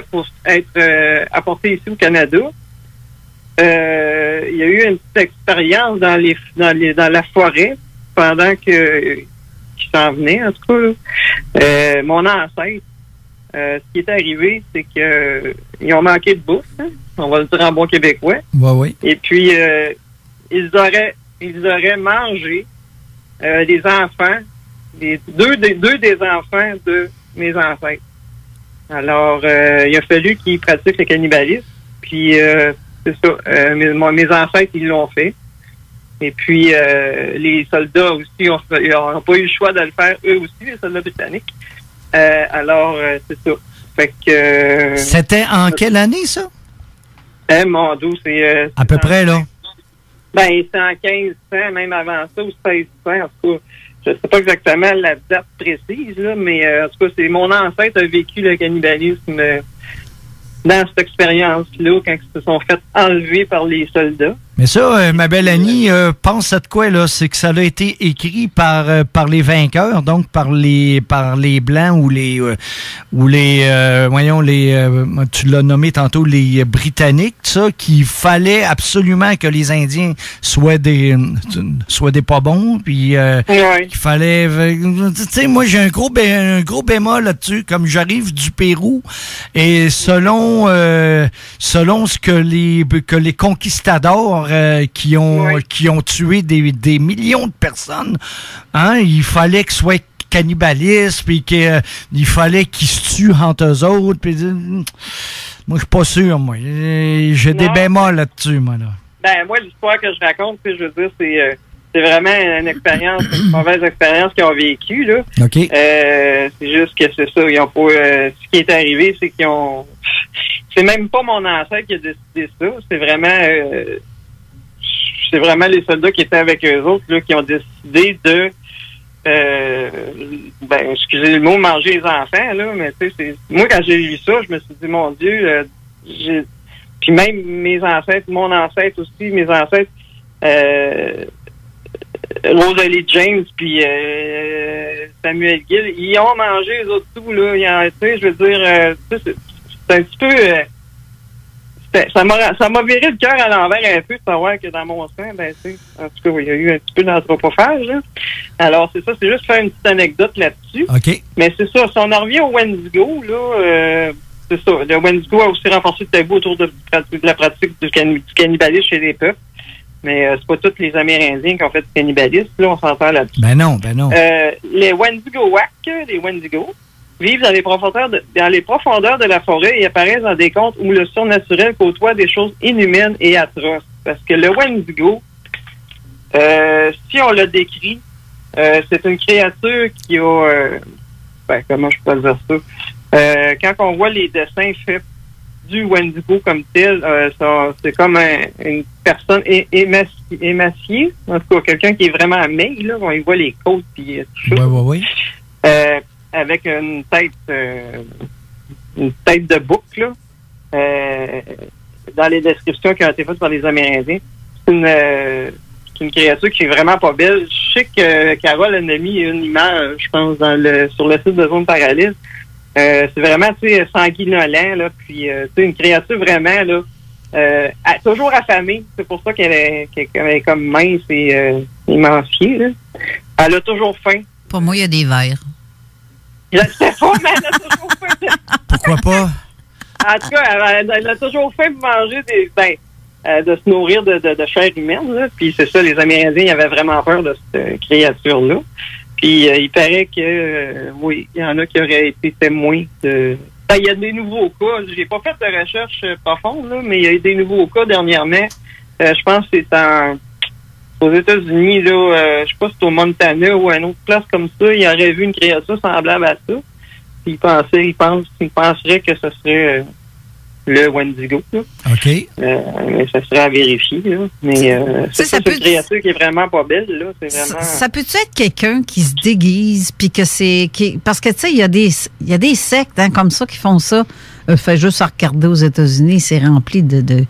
pour être apportés ici au Canada, il y a eu une petite expérience dans la forêt pendant qu'il s'en venait, en tout cas. Là. Mon ancêtre, ce qui est arrivé, c'est que ils ont manqué de bouffe, hein, on va le dire en bon québécois. Oui. Et puis ils auraient mangé des enfants, deux des enfants de mes ancêtres. Alors, il a fallu qu'ils pratiquent le cannibalisme. Puis c'est ça, mes ancêtres, ils l'ont fait. Et puis les soldats aussi n'ont pas eu le choix de le faire, eux aussi, les soldats britanniques. Alors, c'est ça. Fait que c'était en quelle année, ça? Mon Dieu, c'est... à peu près, là. Ben, c'est en 1500, même avant ça, ou 1600, en tout cas. Je sais pas exactement la date précise, là, mais en tout cas, c'est mon ancêtre a vécu le cannibalisme dans cette expérience-là, quand ils se sont fait enlever par les soldats. Mais ça, ma belle Annie, pense à de quoi, là? C'est que ça a été écrit par les vainqueurs, donc par les Blancs ou tu l'as nommé tantôt, les Britanniques, ça, qu'il fallait absolument que les Indiens soient des pas bons, puis qu'il fallait... Tu sais, moi, j'ai un gros bémol là-dessus, comme j'arrive du Pérou, et selon ce que les conquistadors qui ont tué des millions de personnes, hein, il fallait que ce soit cannibaliste, puis qu'il fallait qu'ils se tuent entre eux autres. Puis, moi, je suis pas sûr, moi. J'ai des bémols là-dessus, moi. Là. Ben, moi, l'histoire que je raconte, je veux dire, c'est vraiment une expérience, une mauvaise expérience qu'ils ont vécue, là. OK. C'est juste que c'est ça. Ils ont pas, ce qui est arrivé, c'est qu'ils ont... C'est même pas mon ancêtre qui a décidé ça. C'est vraiment les soldats qui étaient avec eux autres là, qui ont décidé de excusez le mot, manger les enfants, là, mais tu sais, moi quand j'ai lu ça, je me suis dit, mon Dieu, puis même mes ancêtres, mon ancêtre aussi, mes ancêtres, Rosalie James puis Samuel Gill, ils ont mangé les autres tout, là, tu sais, je veux dire, c'est un petit peu... ça m'a viré le cœur à l'envers un peu de savoir que dans mon sang, ben, tu sais, en tout cas, il y a eu un petit peu d'anthropophage, là. Alors, c'est ça, c'est juste faire une petite anecdote là-dessus. OK. Mais c'est ça, si on en revient au Wendigo, là, c'est ça, le Wendigo a aussi renforcé le tabou autour de la pratique du cannibalisme chez les peuples. Mais c'est pas tous les Amérindiens qui ont fait du cannibalisme, là, on s'entend là-dessus. Ben non. Les Wendigos, vivent dans les profondeurs de la forêt et apparaissent dans des contes où le surnaturel côtoie des choses inhumaines et atroces. Parce que le Wendigo, si on le décrit, c'est une créature qui a... comment je peux dire ça? Quand on voit les dessins faits du Wendigo comme tel, c'est comme une personne émaciée, en tout cas quelqu'un qui est vraiment maigre, là, on y voit les côtes puis tout ça. Oui. Avec une tête de bouc, là, dans les descriptions qui ont été faites par les Amérindiens. C'est une créature qui est vraiment pas belle. Je sais que Carole en a mis une image, je pense, sur le site de Zone Parallèle. C'est vraiment, tu sais, sanguinolent, là, puis, tu sais, une créature vraiment, là, toujours affamée. C'est pour ça qu'elle est comme mince et émanciée, là. Elle a toujours faim. Pour moi, il y a des vers. Je ne sais pas, mais elle a toujours faim. Pourquoi pas? En tout cas, elle a toujours faim pour manger de se nourrir de chair humaine, là. Puis c'est ça, les Amérindiens, ils avaient vraiment peur de cette créature-là. Puis il paraît que, oui, il y en a qui auraient été témoins de... Il y a des nouveaux cas. J'ai pas fait de recherche profonde, là, mais il y a eu des nouveaux cas dernièrement. Je pense que c'est aux États-Unis, là, je sais pas si c'est au Montana ou à une autre place comme ça, il aurait vu une créature semblable à ça. Puis il penserait que ce serait le Wendigo, là. OK. Mais ça serait à vérifier, là. Mais c'est une créature qui est vraiment pas belle, là. C'est vraiment... Ça peut-tu être quelqu'un qui se déguise, puis que c'est... parce que, tu sais, il y a des sectes, hein, comme ça, qui font ça. fait juste à regarder aux États-Unis, c'est rempli de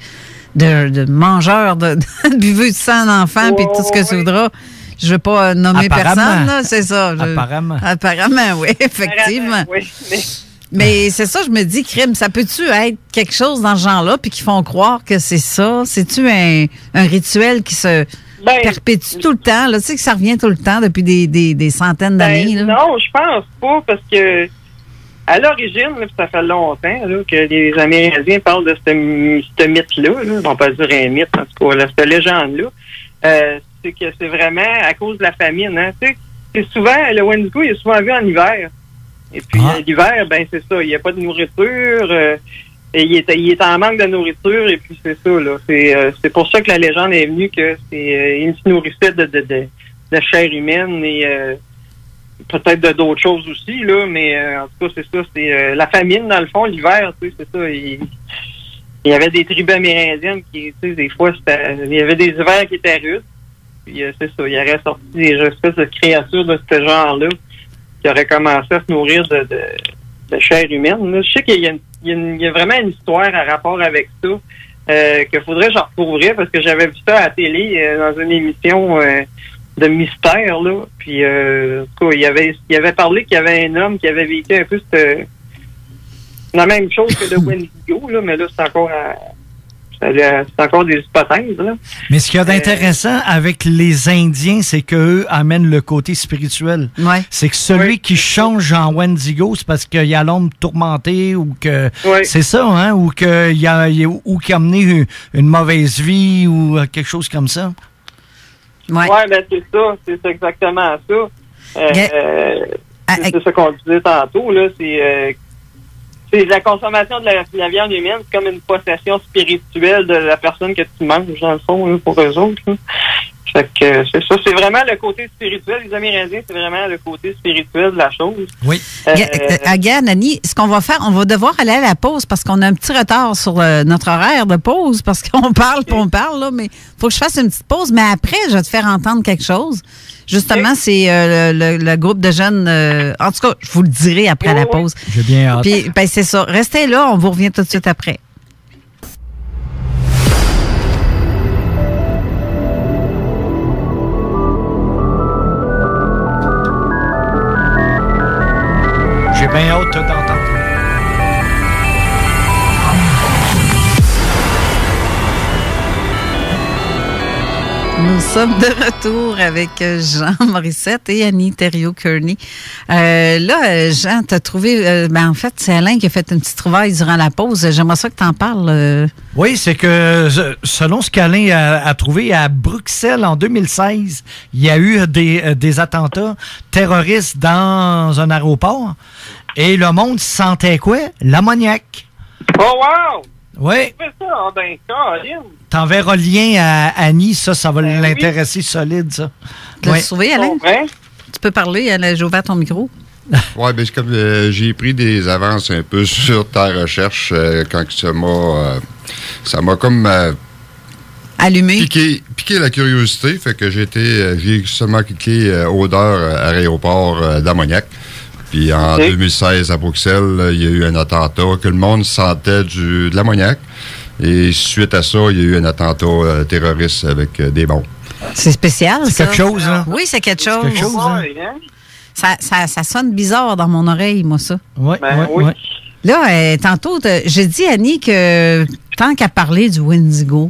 mangeurs, de buveux de sang d'enfants, puis tout ce que tu voudras. Je ne veux pas nommer personne, là, c'est ça. Apparemment, oui, effectivement. Oui, mais c'est ça, je me dis, crime, ça peut-tu être quelque chose dans ce genre-là, puis qui font croire que c'est ça? C'est-tu un rituel qui se perpétue tout le temps? Là? Tu sais que ça revient tout le temps depuis des centaines d'années. Là. Non, je pense pas, parce que à l'origine, là, ça fait longtemps là, que les Amérindiens parlent de ce mythe-là. Là. On peut dire un mythe, en tout cas, cette légende-là. C'est que c'est vraiment à cause de la famine. Hein. Tu sais, c'est souvent, le Wendigo, il est souvent vu en hiver. Et puis, l'hiver, ben c'est ça, il n'y a pas de nourriture. Et il est en manque de nourriture. Et puis, c'est ça, là. C'est pour ça que la légende est venue que il se nourrissait de chair humaine et peut-être d'autres choses aussi, là. Mais en tout cas, c'est ça. C'est la famine, dans le fond, l'hiver, tu sais, c'est ça. Il y avait des tribus amérindiennes qui, tu sais, des fois, il y avait des hivers qui étaient rudes. Puis c'est ça, il aurait sorti des espèces de créatures de ce genre-là qui auraient commencé à se nourrir de chair humaine. Là. Je sais qu'il y a vraiment une histoire à rapport avec ça qu'il faudrait que je retrouverais parce que j'avais vu ça à la télé dans une émission de mystère. Là. Puis en tout cas, il avait parlé qu'il y avait un homme qui avait vécu un peu la même chose que le Wendigo, là, mais là, c'est encore des hypothèses. Là. Mais ce qu'il y a d'intéressant avec les Indiens, c'est qu'eux amènent le côté spirituel. Ouais. C'est que celui qui change en Wendigo, c'est parce qu'il y a l'ombre tourmentée ou que... C'est ça, hein? Ou qu'il a mené une mauvaise vie ou quelque chose comme ça. Oui, ben c'est ça. C'est exactement ça. C'est ça qu'on disait tantôt. Là, c'est la consommation de la viande humaine, c'est comme une possession spirituelle de la personne que tu manges, dans le fond, là, pour eux autres. Là. Fait que c'est ça, c'est vraiment le côté spirituel. Les Amérindiens, c'est vraiment le côté spirituel de la chose. Oui. Regarde, Annie, ce qu'on va faire, on va devoir aller à la pause parce qu'on a un petit retard sur notre horaire de pause parce qu'on parle, là, mais il faut que je fasse une petite pause. Mais après, je vais te faire entendre quelque chose. Justement, c'est le groupe de jeunes. En tout cas, je vous le dirai après la pause. J'ai bien hâte. Puis, ben, c'est ça. Restez là, on vous revient tout de suite après. J'ai bien hâte d'entendre. Nous sommes de retour avec Jean Morissette et Annie Thériault-Kearney. Jean, t'as trouvé... en fait, c'est Alain qui a fait une petite trouvaille durant la pause. J'aimerais ça que t'en parles. Oui, c'est que selon ce qu'Alain a trouvé à Bruxelles en 2016, il y a eu des attentats terroristes dans un aéroport et le monde sentait quoi? L'ammoniac. Oh, wow! Oui. Tu fais ça, ben, Caroline. T'enverras le lien à Annie, ça va l'intéresser solide, ça. Tu l'as sauvé, Alain? Tu peux parler, j'ai ouvert ton micro. Oui, bien, c'est comme j'ai pris des avances un peu sur ta recherche quand ça m'a comme allumé. Piqué la curiosité, fait que j'ai seulement cliqué odeur à aéroport d'ammoniac. Puis en 2016, à Bruxelles, il y a eu un attentat que le monde sentait de l'ammoniac. Et suite à ça, il y a eu un attentat terroriste avec des bombes. C'est spécial, ça. C'est quelque chose, hein? Oui, c'est quelque chose. C'est quelque chose, hein? Ça sonne bizarre dans mon oreille, moi, ça. Oui. Là, tantôt, j'ai dit, Annie, que tant qu'à parler du Wendigo,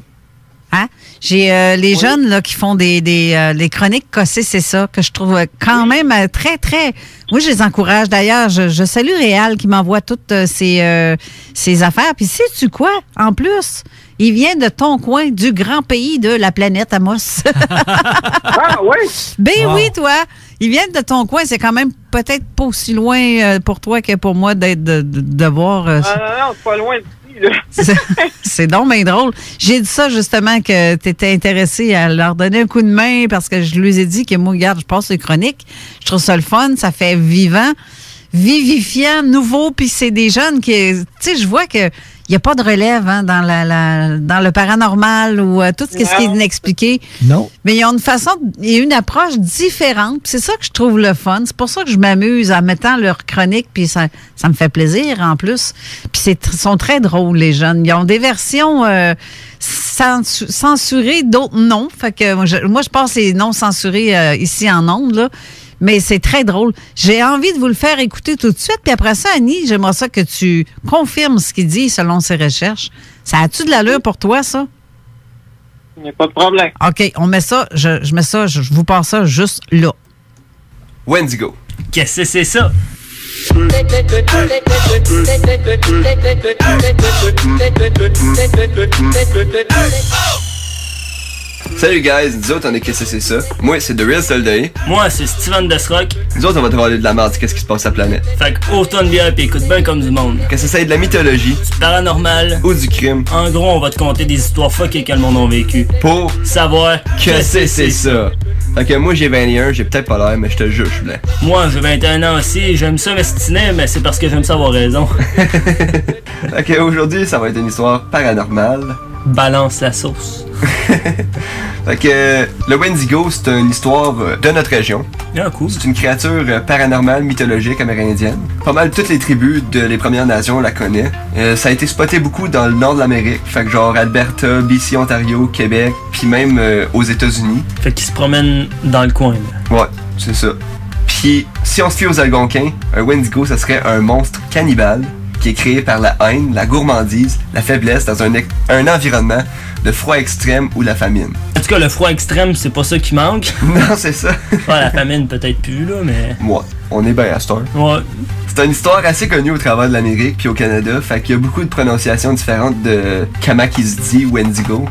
hein, j'ai les jeunes là, qui font les chroniques Cossé, c'est ça, que je trouve quand même très, très... Moi, je les encourage. D'ailleurs, je salue Réal qui m'envoie toutes ces affaires. Puis sais-tu quoi? En plus, il vient de ton coin, du grand pays de la planète Amos. Ah oui? Ben oui, toi. Ils viennent de ton coin. C'est quand même peut-être pas aussi loin pour toi que pour moi de voir... non, c'est pas loin d'ici, là. C'est donc bien drôle. J'ai dit ça justement que tu étais intéressé à leur donner un coup de main parce que je lui ai dit que moi, regarde, je passe les chroniques. Je trouve ça le fun. Ça fait vivant. vivifiant, nouveau, puis c'est des jeunes qui, tu sais, je vois que il n'y a pas de relève hein, dans le paranormal ou tout ce qui est inexpliqué. Non. Mais ils ont une façon, il y a une approche différente. C'est ça que je trouve le fun. C'est pour ça que je m'amuse en mettant leur chronique, puis ça me fait plaisir en plus. Puis ils sont très drôles, les jeunes. Ils ont des versions censurées, d'autres non. Fait que moi, je pense que c'est non censuré ici en ondes, là. Mais c'est très drôle. J'ai envie de vous le faire écouter tout de suite. Puis après ça, Annie, j'aimerais ça que tu confirmes ce qu'il dit selon ses recherches. Ça a-tu de l'allure pour toi, ça? Il n'y a pas de problème. OK, on met ça. Je mets ça, je vous passe ça juste là. Wendigo. Qu'est-ce que c'est ça? Salut guys, nous autres on est Qu'est-ce que c'est ça? Moi c'est The Real Solday. Moi c'est Steven Desrock. Nous autres on va te parler de la merde, qu'est-ce qui se passe sur la planète. Fait que ouvre-toi une bière pis écoute bien comme du monde. Que ça soit de la mythologie, Du paranormal. ou du crime, En gros, on va te conter des histoires fuckées que le monde a vécu. pour Savoir que c'est ça. Fait que moi j'ai 21, j'ai peut-être pas l'air, mais je te jure, je suis là. Moi, j'ai 21 ans aussi, j'aime ça m'estiner, mais c'est parce que j'aime ça avoir raison. Fait que aujourd'hui ça va être une histoire paranormale. Balance la sauce. Fait que le Wendigo c'est une histoire de notre région. Ah, cool. C'est une créature paranormale, mythologique, amérindienne. Pas mal toutes les tribus de les Premières Nations la connaissent. Ça a été spoté beaucoup dans le nord de l'Amérique. Fait que genre Alberta, BC, Ontario, Québec, puis même aux États-Unis. Fait qu'il se promène dans le coin, là. Ouais, c'est ça. Puis si on se fie aux Algonquins, un Wendigo ça serait un monstre cannibale qui est créé par la haine, la gourmandise, la faiblesse dans un environnement de froid extrême ou la famine. En tout cas, le froid extrême, c'est pas ça qui manque. Non, c'est ça. Ouais, la famine, peut-être plus, là, mais... Ouais, on est bien à cette heure. Ouais. C'est une histoire assez connue au travers de l'Amérique puis au Canada, fait qu'il y a beaucoup de prononciations différentes de comment qu'il se dit Wendigo.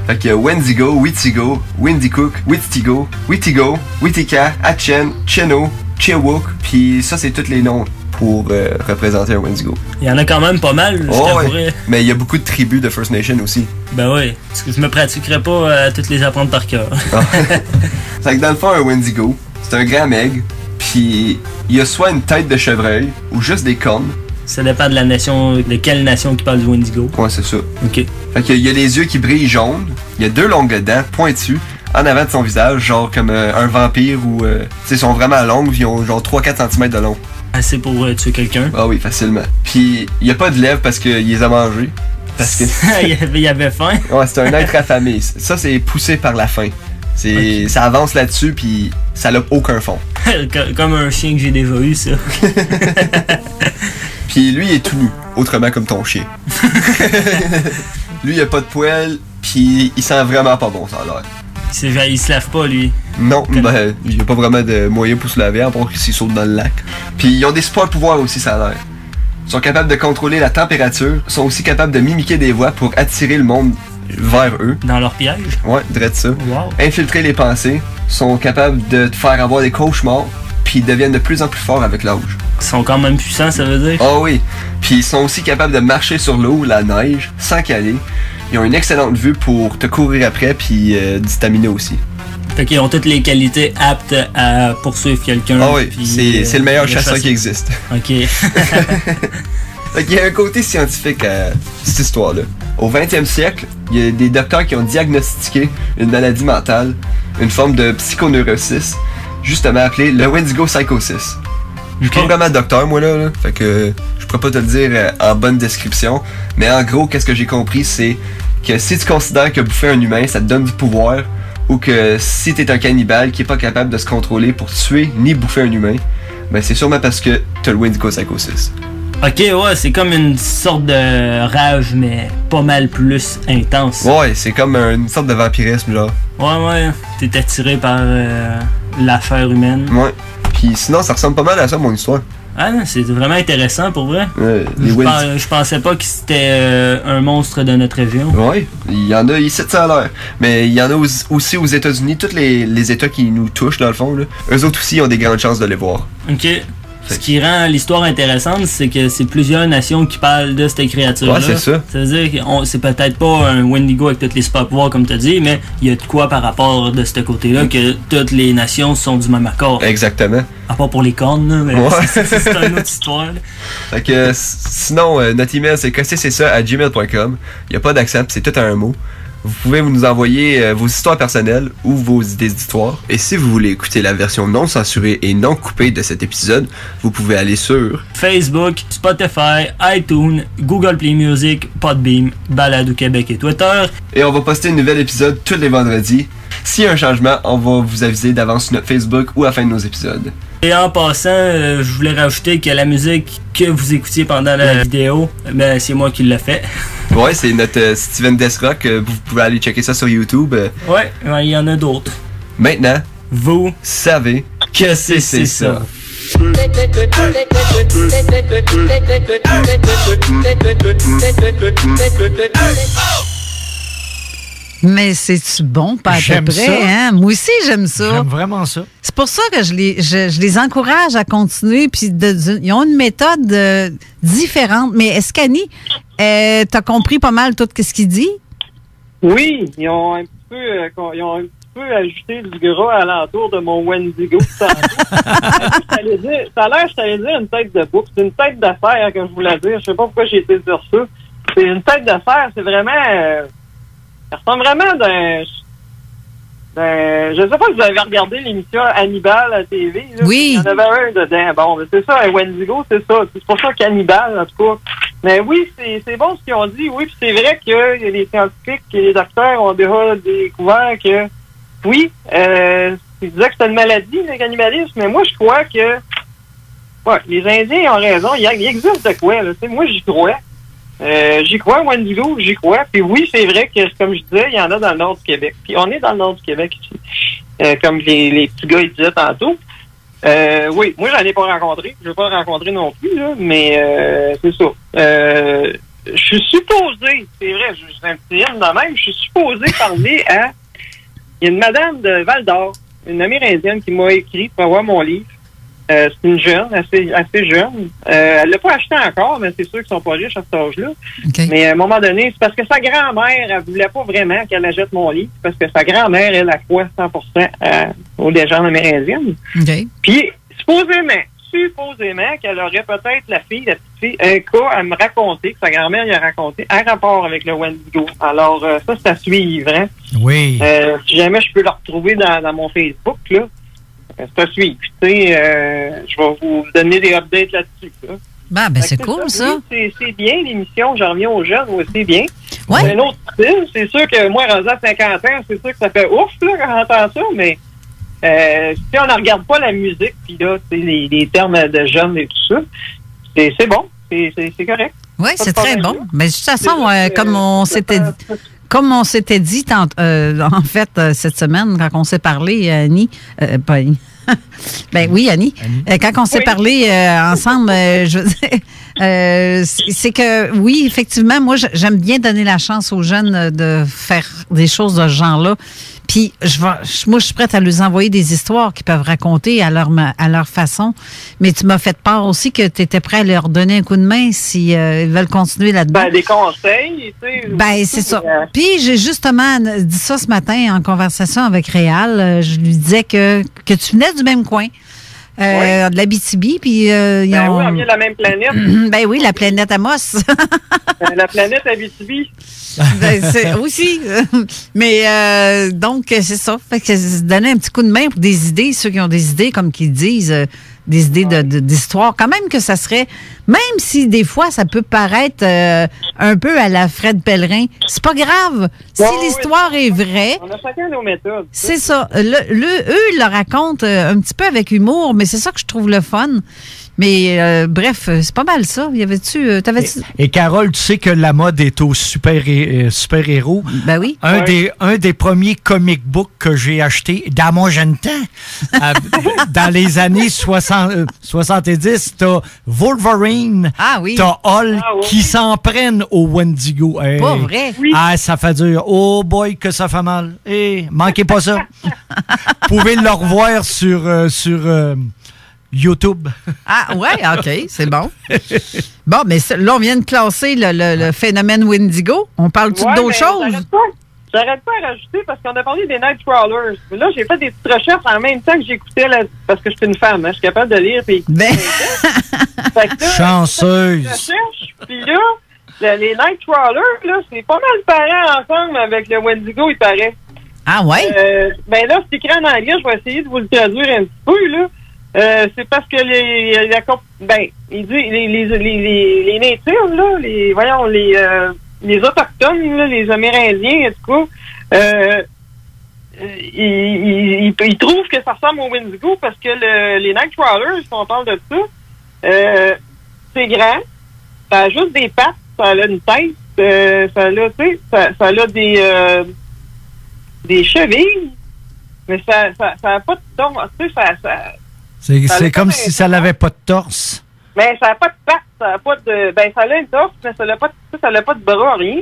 Fait qu'il y a Wendigo, Witigo, Windikook, Wittigo, Wittigo, Wittika, Atchen, Cheno, Chewok, puis ça c'est tous les noms pour représenter un Wendigo. Il y en a quand même pas mal, je t'avouerais. Ouais. Mais il y a beaucoup de tribus de First Nation aussi. Ben oui, parce que je me pratiquerais pas à toutes les apprendre par cœur. Fait que dans le fond, un Wendigo, c'est un grand meg, puis il a soit une tête de chevreuil ou juste des cornes. Ça dépend de la nation, de quelle nation qui parle du Wendigo. Ouais, c'est ça. Ok. Fait qu'il y a les yeux qui brillent jaunes, il y a 2 longues dents pointues en avant de son visage, genre comme un vampire ou... tu sais, ils sont vraiment longues, ils ont genre 3-4 cm de long. Assez pour tuer quelqu'un. Ah oui, facilement. Puis il y a pas de lèvres parce qu'il les a mangés. Parce que... il y avait faim. Ouais, c'est un être affamé. Ça, c'est poussé par la faim. C'est, ça avance là-dessus, puis ça n'a aucun fond. Comme un chien que j'ai déjà eu, ça. Puis lui, il est tout nu, autrement comme ton chien. Lui, il a pas de poils, puis il sent vraiment pas bon, ça a l'air. Il se lave pas, lui. Non, ben, il n'y a pas vraiment de moyen pour se laver, à part s'il saute dans le lac. Puis ils ont des super pouvoirs aussi, ça a l'air. Ils sont capables de contrôler la température, sont aussi capables de mimiquer des voix pour attirer le monde vers eux. Dans leur piège? Ouais, drette ça. Wow. Infiltrer les pensées, sont capables de te faire avoir des cauchemars, puis ils deviennent de plus en plus forts avec l'âge. Ils sont quand même puissants, ça veut dire? Ah oui. Puis ils sont aussi capables de marcher sur l'eau ou la neige, sans caler. Ils ont une excellente vue pour te courir après, puis du stamina aussi. Fait qu'ils ont toutes les qualités aptes à poursuivre quelqu'un. Ah oui, c'est le meilleur chasseur qui existe. Ok. Fait qu'il y a un côté scientifique à cette histoire-là. Au 20e siècle, il y a des docteurs qui ont diagnostiqué une maladie mentale, une forme de psychoneurosis, justement appelée le Wendigo Psychosis. Je suis pas vraiment docteur, moi, là. Fait que je pourrais pas te le dire en bonne description. Mais en gros, qu'est-ce que j'ai compris, c'est que si tu considères que bouffer un humain, ça te donne du pouvoir, ou que si t'es un cannibale qui est pas capable de se contrôler pour tuer ni bouffer un humain, ben c'est sûrement parce que t'as le Wendigo Psychosis. Ok, ouais, c'est comme une sorte de rage, mais pas mal plus intense. Ouais, c'est comme une sorte de vampirisme, genre. Ouais, t'es attiré par la chair humaine. Ouais. Puis sinon, ça ressemble pas mal à ça, mon histoire. Ah non, c'est vraiment intéressant pour vrai. Les je pensais pas que c'était un monstre de notre région. Ouais, il y en a ici, ça a l'air. Mais il y en a aussi aux États-Unis, tous les États qui nous touchent, dans le fond, là. Eux autres aussi ont des grandes chances de les voir. Ok. Ce qui rend l'histoire intéressante, c'est que c'est plusieurs nations qui parlent de cette créature-là. Ouais, c'est ça. Ça veut dire que c'est peut-être pas un Wendigo avec toutes les super pouvoirs, comme tu as dit, mais il y a de quoi par rapport de ce côté-là que toutes les nations sont du même accord. Exactement. À part pour les cornes, là, mais Ouais. c'est une autre histoire. Là. Fait que sinon, notre email c'est gmail.com. Il n'y a pas d'accent, c'est tout un mot. Vous pouvez nous envoyer vos histoires personnelles ou vos idées d'histoire. Et si vous voulez écouter la version non censurée et non coupée de cet épisode, vous pouvez aller sur Facebook, Spotify, iTunes, Google Play Music, Podbeam, Balado Québec et Twitter. et on va poster un nouvel épisode tous les vendredis. S'il y a un changement, on va vous aviser d'avance sur notre Facebook ou à la fin de nos épisodes. Et en passant, je voulais rajouter que la musique que vous écoutiez pendant la vidéo, ben, c'est moi qui l'ai fait. Ouais, c'est notre Steven Desrock. Vous pouvez aller checker ça sur YouTube. Ouais, il y en a d'autres. Maintenant, Vous savez que c'est ça. Mais c'est-tu bon, pas à peu J'aime près, ça. hein? Moi aussi, j'aime ça. J'aime vraiment ça. C'est pour ça que je les encourage à continuer. Puis ils ont une méthode différente. Mais est-ce qu'Annie, t'as compris pas mal tout ce qu'il dit? Oui, ils ont un petit peu ajouté du gras alentour de mon Wendigo. Ça a l'air, je t'allais dire, une tête de bouc. C'est une tête d'affaires que je voulais dire. Je sais pas pourquoi j'ai été dire ça. C'est une tête d'affaires, c'est vraiment... ça ressemble vraiment d'un... Je sais pas si vous avez regardé l'émission Hannibal à la TV. Là. Oui. Il y en avait un dedans. Bon, mais c'est ça, un Wendigo, c'est ça. C'est pour ça qu'Hannibal, en tout cas. Mais oui, c'est bon ce qu'ils ont dit. Oui, puis c'est vrai que les scientifiques et les docteurs ont déjà découvert que, oui, ils disaient que c'était une maladie, le cannibalisme, mais moi, je crois que, ouais, les Indiens ont raison. Il existe de quoi, là. Tu sais, moi, j'y crois. J'y crois, Wendigo, j'y crois. Puis oui, c'est vrai que, comme je disais, il y en a dans le nord du Québec. Puis on est dans le nord du Québec ici. Comme les petits gars ils disaient tantôt. Oui, moi, j'en ai pas rencontré. Je vais pas le rencontrer non plus, là, mais c'est ça. Je suis supposé, c'est vrai, c'est un petit hymne de même, je suis supposé parler à... Il y a une madame de Val-d'Or, une Amérindienne qui m'a écrit pour avoir mon livre. C'est une jeune, assez jeune. Elle l'a pas acheté encore, mais c'est sûr qu'ils sont pas riches à cet âge-là. Okay. Mais à un moment donné, c'est parce que sa grand-mère, elle voulait pas vraiment qu'elle achète mon livre, parce que sa grand-mère, elle croit 100% aux légendes amérindiennes. OK. Puis, supposément qu'elle aurait peut-être la petite fille, un cas à me raconter, que sa grand-mère lui a raconté, un rapport avec le Wendigo. Alors, ça, c'est à suivre, hein. Oui. Si jamais je peux le retrouver dans mon Facebook, là, c'est à suivre. Tu sais, je vais vous donner des updates là-dessus, là. Ben, Fait c'est que cool, ça. oui, c'est bien, l'émission. J'en reviens aux jeunes, oui, c'est bien. Ouais. C'est un autre style. C'est sûr que moi, rendu à 50 ans, c'est sûr que ça fait ouf, là, quand j'entends ça, mais si on ne regarde pas la musique, puis là, tu sais, les termes de jeunes et tout ça, c'est bon. C'est correct. Oui, c'est Pas de très problème. bon. Mais de toute façon, C'est juste, comme on s'était dit en fait cette semaine quand on s'est parlé, Annie, pas Annie. Ben oui, Annie. Quand on s'est Oui. parlé ensemble, je veux dire, c'est que oui, effectivement, moi j'aime bien donner la chance aux jeunes de faire des choses de ce genre-là. Puis moi, je suis prête à leur envoyer des histoires qu'ils peuvent raconter à leur façon. Mais tu m'as fait part aussi que tu étais prêt à leur donner un coup de main si ils veulent continuer là-dedans. Ben, des conseils, tu sais. Ben, c'est ça. Puis j'ai justement dit ça ce matin en conversation avec Réal. Je lui disais que tu venais du même coin, de l'Abitibi. Puis ils Ben ont... oui, on vient de la même planète. Ben oui, la planète Amos. La planète Abitibi. Ben, c'est aussi. Mais donc, c'est ça. Fait que donner un petit coup de main pour des idées, ceux qui ont des idées, comme qu'ils disent, des idées d'histoire. Quand même que ça serait, même si des fois ça peut paraître un peu à la Fred Pellerin, c'est pas grave. Si Ouais, l'histoire est vraie, On a chacun nos méthodes. c'est ça. Eux, ils le racontent un petit peu avec humour, mais c'est ça que je trouve le fun. Mais bref, c'est pas mal ça. Y avait-tu, t'avais-tu... Et Carole, tu sais que la mode est aux super-héros. Ben oui. Un des premiers comic books que j'ai acheté dans mon jeune temps, dans les années 70, t'as Wolverine, Ah oui. t'as Hulk Ah ouais. qui s'en prennent au Wendigo. Hey. Pas vrai. Oui. Ah, ça fait dur. Oh boy, que ça fait mal. Manquez pas ça. Vous pouvez le revoir sur YouTube. Ah, ouais, OK, c'est bon. Bon, mais là, on vient de classer le phénomène Wendigo. On parle-tu d'autres choses? J'arrête pas à rajouter parce qu'on a parlé des Nightcrawlers. Là, j'ai fait des petites recherches en même temps que j'écoutais, parce que je suis une femme, hein, je suis capable de lire et écouter. Fait que là, chanceuse! Puis là, les Nightcrawlers, là, c'est pas mal pareil ensemble avec le Wendigo, il paraît. Ah ouais? Ben là, c'est écrit en anglais, je vais essayer de vous le traduire un petit peu, là. C'est parce que il dit les natives, là, les autochtones, là, les Amérindiens, en tout cas, ils trouvent que ça ressemble au Wendigo parce que les Nightcrawlers, si on parle de ça, c'est grand, ça a juste des pattes, ça a une tête, ça a des chevilles, mais ça a pas de torse, tu sais, c'est comme si ça n'avait pas de torse. Mais ça n'a pas de pattes, ça n'a pas de. Ben, ça a une torse, mais ça n'a pas de bras, rien.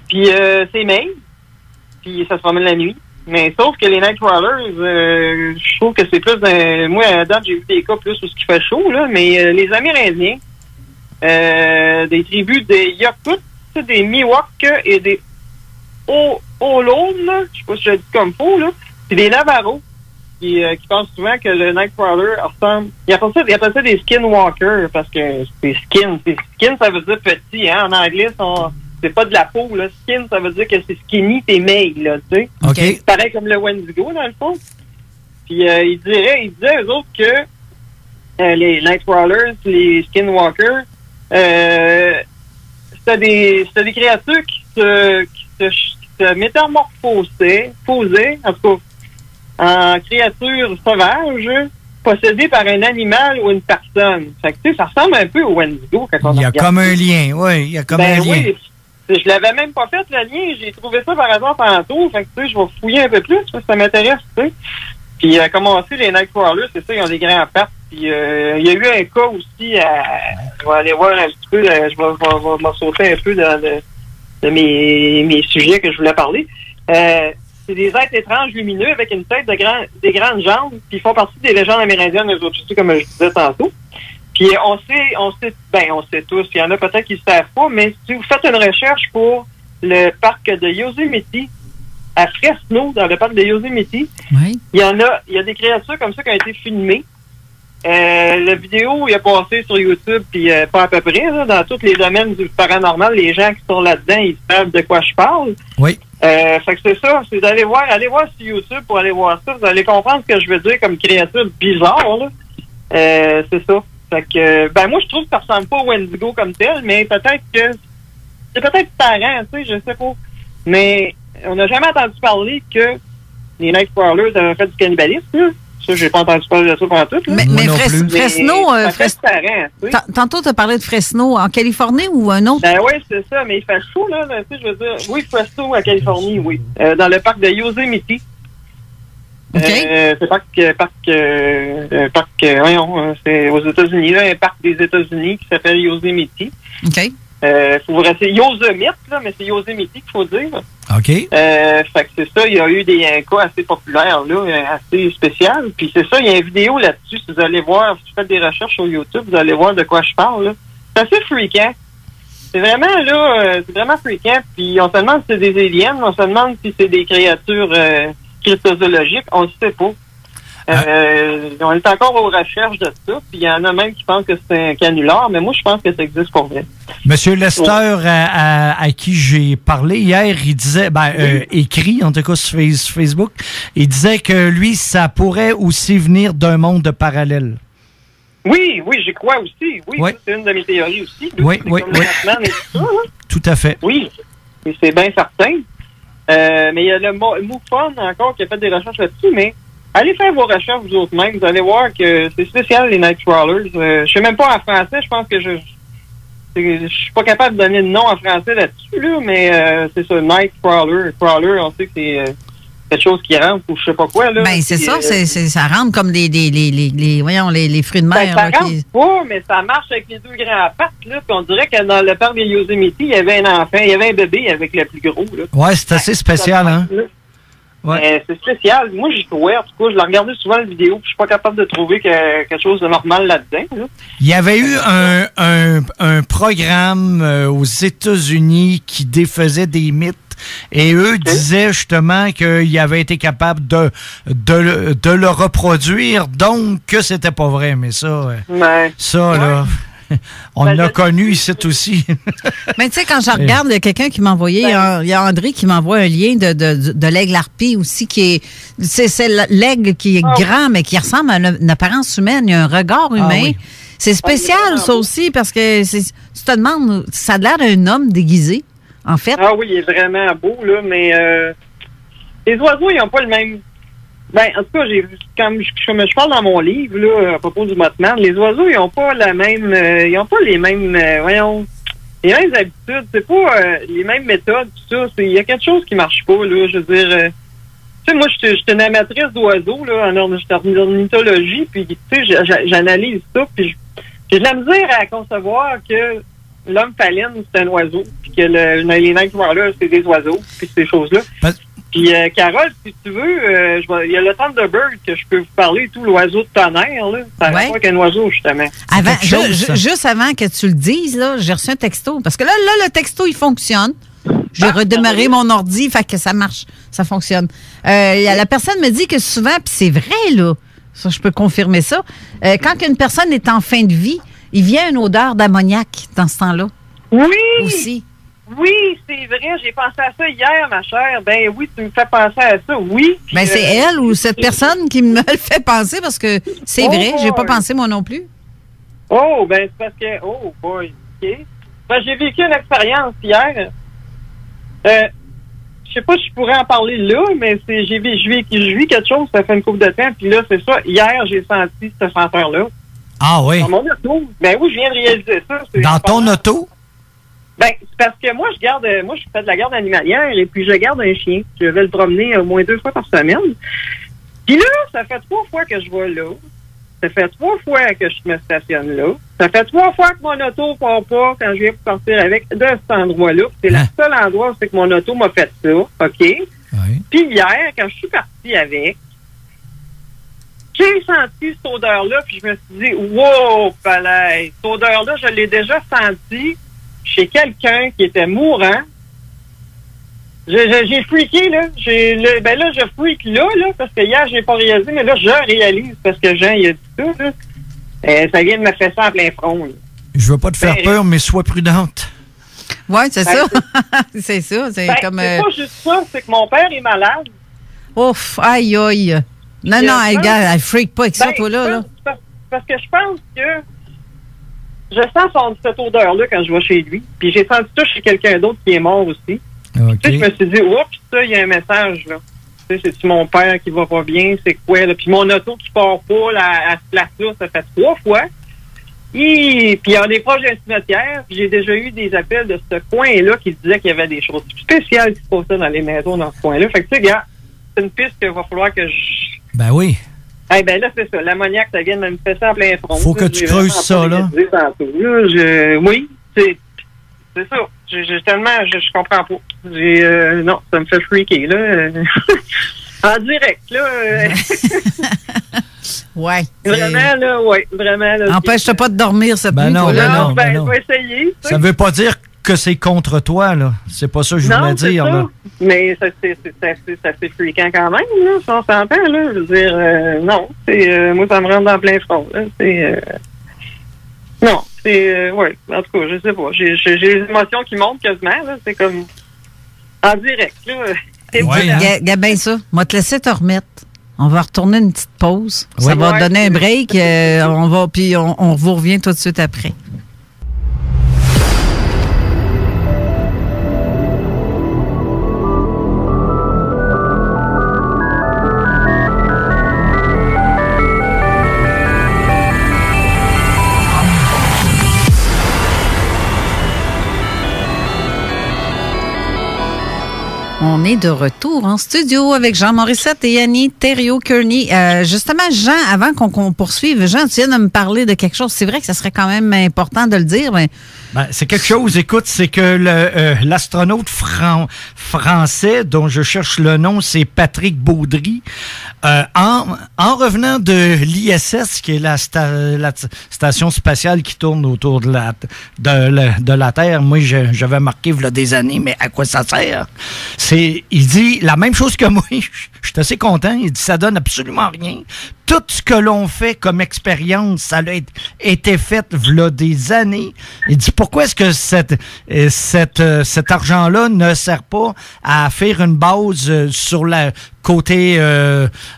Puis c'est maigre. Puis ça se promène la nuit. Mais sauf que les Nightcrawlers, je trouve que c'est plus moi, à date, j'ai vu des cas plus où ce qui fait chaud, là, mais les Amérindiens, des tribus des Yakut, des Miwok et des Olone, je sais pas si je le dis comme faux, là, puis des Navarros. Qui pensent souvent que le Nightcrawler ressemble... Ils appellent ça des skinwalkers parce que c'est skin. Skin, ça veut dire petit, hein. En anglais, c'est pas de la peau, là. Skin, ça veut dire que c'est skinny, t'es maigre, là, tu sais. OK. C'est pareil comme le Wendigo, dans le fond. Puis ils disaient, eux autres, que les Nightcrawlers, les skinwalkers, c'était des créatures qui se métamorphosaient, en tout cas, en créature sauvage possédée par un animal ou une personne. Fait que, tu sais, ça ressemble un peu au Wendigo quand on Il y a comme un lien, oui. Il y a comme un lien. Oui, je l'avais même pas fait, le lien. J'ai trouvé ça par hasard tantôt. Fait que, tu sais, je vais fouiller un peu plus parce que ça m'intéresse, tu sais. Puis, comme on sait, les Nightcrawlers, c'est ça, ils ont des grands pattes. Puis, il y a eu un cas aussi je vais aller voir un petit peu, je vais m'en sauter un peu de mes sujets que je voulais parler. C'est des êtres étranges lumineux avec une tête des grandes jambes, puis ils font partie des légendes amérindiennes, eux autres, comme je disais tantôt. Puis on sait tous, il y en a peut-être qui ne savent pas, mais si vous faites une recherche pour le parc de Yosemite, à Fresno, dans le parc de Yosemite, oui. il y a des créatures comme ça qui ont été filmées. La vidéo, il a passé sur YouTube, puis pas à peu près, là, dans tous les domaines du paranormal, les gens qui sont là-dedans, ils savent de quoi je parle. Oui. Fait que c'est ça, c'est allez voir sur YouTube pour aller voir ça. Vous allez comprendre ce que je veux dire comme créature bizarre, là. C'est ça. Fait que, moi, je trouve que ça ressemble pas au Wendigo comme tel, mais peut-être que c'est peut-être parent, tu sais, je sais pas. Mais on n'a jamais entendu parler que les Nightcrawlers avaient fait du cannibalisme, là. Ça, j'ai pas entendu parler de ça pendant tout. Là. Mais Fresno, tantôt, tu as parlé de Fresno en Californie ou un autre? Ben oui, c'est ça, mais il fait chaud, là. Tu sais, je veux dire, oui, Fresno, en Californie, oui. Dans le parc de Yosemite. Okay. C'est c'est aux États-Unis, là, un parc des États-Unis qui s'appelle Yosemite. OK. Faut vous rester Yosemite, là, mais c'est Yosemite qu'il faut dire. OK. Fait que c'est ça, il y a eu un cas assez populaire, là, assez spécial. Puis c'est ça, il y a une vidéo là-dessus. Si vous allez voir, si vous faites des recherches sur YouTube, vous allez voir de quoi je parle, là. C'est assez freakant. C'est vraiment, là, c'est vraiment freakant. Puis on se demande si c'est des aliens, on se demande si c'est des créatures cryptozoologiques, on ne sait pas. On est encore aux recherches de ça, puis il y en a même qui pensent que c'est un canular, mais moi, je pense que ça existe pour vrai. Monsieur Lester, à qui j'ai parlé hier, il disait, écrit, en tout cas sur Facebook, il disait que lui, ça pourrait aussi venir d'un monde parallèle. Oui, j'y crois aussi. Oui. C'est une de mes théories aussi. Oui. Tout à fait. Oui, et c'est bien certain. Mais il y a le MUFON encore qui a fait des recherches là-dessus, mais allez faire vos recherches vous autres mêmes. Vous allez voir que c'est spécial, les Nightcrawlers. Je sais même pas en français. Je pense que je suis pas capable de donner de nom en français là-dessus, là, mais c'est ça, Nightcrawler. Crawler, on sait que c'est quelque chose qui rentre ou je sais pas quoi. Là. Ben, c'est ça. Ça rentre comme les fruits de mer. Ça rentre pas, mais ça marche avec les deux grands pattes. Là, puis on dirait que dans le parc de Yosemite, il y avait un enfant, il y avait un bébé avec le plus gros. Là. Ouais, c'est assez spécial, hein? Mais c'est spécial. Moi, j'y trouvais, en tout cas, je la regardais souvent la vidéo, puis je suis pas capable de trouver quelque chose de normal là-dedans. Là. Il y avait eu un programme aux États-Unis qui défaisait des mythes. Et eux disaient justement qu'ils avaient été capables de le reproduire, donc que c'était pas vrai. Mais ça, là, on l'a connu ici aussi. Mais tu sais, quand je regarde, il y a quelqu'un qui m'a envoyé, il y a André qui m'envoie un lien de l'aigle harpie aussi, qui est, c'est l'aigle qui est grand, mais qui ressemble à une apparence humaine. Il y a un regard humain. Oui. C'est spécial, ça aussi, parce que tu te demandes, ça a l'air d'un homme déguisé. En fait. Ah oui, il est vraiment beau, là, mais les oiseaux, ils n'ont pas le même. Ben, en tout cas, comme je parle dans mon livre, là, à propos du Mothman, les oiseaux, ils n'ont pas la même. Ils n'ont pas les mêmes. Les mêmes habitudes. C'est pas les mêmes méthodes, tout ça. Il y a quelque chose qui marche pas, là. Je veux dire. Tu sais, moi, je suis une amatrice d'oiseaux, là, en ornithologie, puis, tu sais, j'analyse ça, puis j'ai de la misère à concevoir que l'homme phaline, c'est un oiseau, puis que les Nightcrawlers, c'est des oiseaux, puis ces choses-là. Puis, Carole, si tu veux, il y a le Thunderbird que je peux vous parler, tout l'oiseau de tonnerre, là. Ça n'a pas qu'un oiseau, justement. Juste avant que tu le dises, là, j'ai reçu un texto. Parce que là, le texto, il fonctionne. J'ai redémarré mon ordi, fait que ça marche, ça fonctionne. La personne me dit que souvent, puis c'est vrai, là, ça, je peux confirmer ça, quand une personne est en fin de vie, il vient une odeur d'ammoniac dans ce temps-là. Oui! Aussi. Oui, c'est vrai. J'ai pensé à ça hier, ma chère. Ben oui, tu me fais penser à ça. Oui. Ben c'est elle ou cette personne qui me le fait penser parce que c'est vrai. J'ai pas pensé moi non plus. Oh, ben c'est parce que... Oh, boy. OK. Ben, j'ai vécu une expérience hier. Je sais pas si je pourrais en parler là, mais je vis quelque chose, ça fait une couple de temps. Puis là, c'est ça. Hier, j'ai senti cette senteur-là. Ah oui? Dans mon auto. Ben oui, je viens de réaliser ça. Dans ton auto? Ben, c'est parce que moi, je fais de la garde animalière et puis je garde un chien. Je vais le promener au moins 2 fois par semaine. Puis là, ça fait 3 fois que je vais là. Ça fait 3 fois que je me stationne là. Ça fait 3 fois que mon auto part pas quand je viens pour sortir avec de cet endroit-là. C'est le seul endroit où c'est que mon auto m'a fait ça. OK? Oui. Puis hier, quand je suis partie avec, j'ai senti cette odeur-là, puis je me suis dit, wow, palais, cette odeur-là, je l'ai déjà sentie chez quelqu'un qui était mourant. J'ai freaké, là. Là, je freak là, parce que hier, j'ai pas réalisé, mais là, je réalise, parce que Jean, il a dit ça, là. Ça vient de me faire ça en plein front, là. Je veux pas te faire peur, mais sois prudente. Oui, c'est ça. C'est ça. C'est comme. C'est pas juste ça, c'est que mon père est malade. Ouf, aïe, aïe. Non, gars, elle freak pas avec ça, toi, là. Parce que je pense que je sens cette odeur-là quand je vais chez lui. Puis j'ai senti ça chez quelqu'un d'autre qui est mort aussi. Okay. Tu sais, je me suis dit, oups, ça, il y a un message, là. Tu sais, c'est-tu mon père qui va pas bien? C'est quoi, là? Puis mon auto qui part pas, là, à ce place-là, ça fait 3 fois. Puis il y a des proches d'un cimetière. Puis j'ai déjà eu des appels de ce coin-là qui disaient qu'il y avait des choses spéciales qui se passaient dans les maisons dans ce coin-là. Fait que, tu sais, gars, c'est une piste qu'il va falloir que je... Ben oui. Eh ben là, c'est ça. L'ammoniac, ça vient de me faire ça en plein front. Faut que tu creuses ça, là. Oui, c'est ça. Je comprends pas. Non, ça me fait freaker, là. En direct, là. Ouais. Vraiment, là, ouais. Vraiment, là. Empêche-toi pas de dormir cette nuit, non, là. Ben, je vais essayer. Ça veut pas dire que c'est contre toi, là. C'est pas ça que je voulais dire, là. Mais c'est fréquent quand même, là, si on s'entend, là. Je veux dire, non, moi, ça me rentre dans plein front, là. Non, ouais, en tout cas, je sais pas. J'ai des émotions qui montent quasiment, là. C'est comme en direct, là. Gabin, ça, on va te laisser te remettre. On va retourner une petite pause. Oui. Ça va donner un break. Puis on vous revient tout de suite après. On est de retour en studio avec Jean Morissette et Annie Thériault-Kearney. Justement, Jean, avant qu'on poursuive, Jean, tu viens de me parler de quelque chose. C'est vrai que ça serait quand même important de le dire, mais Ben, c'est quelque chose. Écoute, c'est que l'astronaute français, dont je cherche le nom, c'est Patrick Baudry. En revenant de l'ISS, qui est la station spatiale qui tourne autour de la Terre, moi, j'avais marqué il y a des années, mais à quoi ça sert? Il dit la même chose que moi. Je suis assez content. Il dit ça donne absolument rien. Tout ce que l'on fait comme expérience, ça a été fait il y a des années. Il dit pourquoi est-ce que cet argent-là ne sert pas à faire une base sur le côté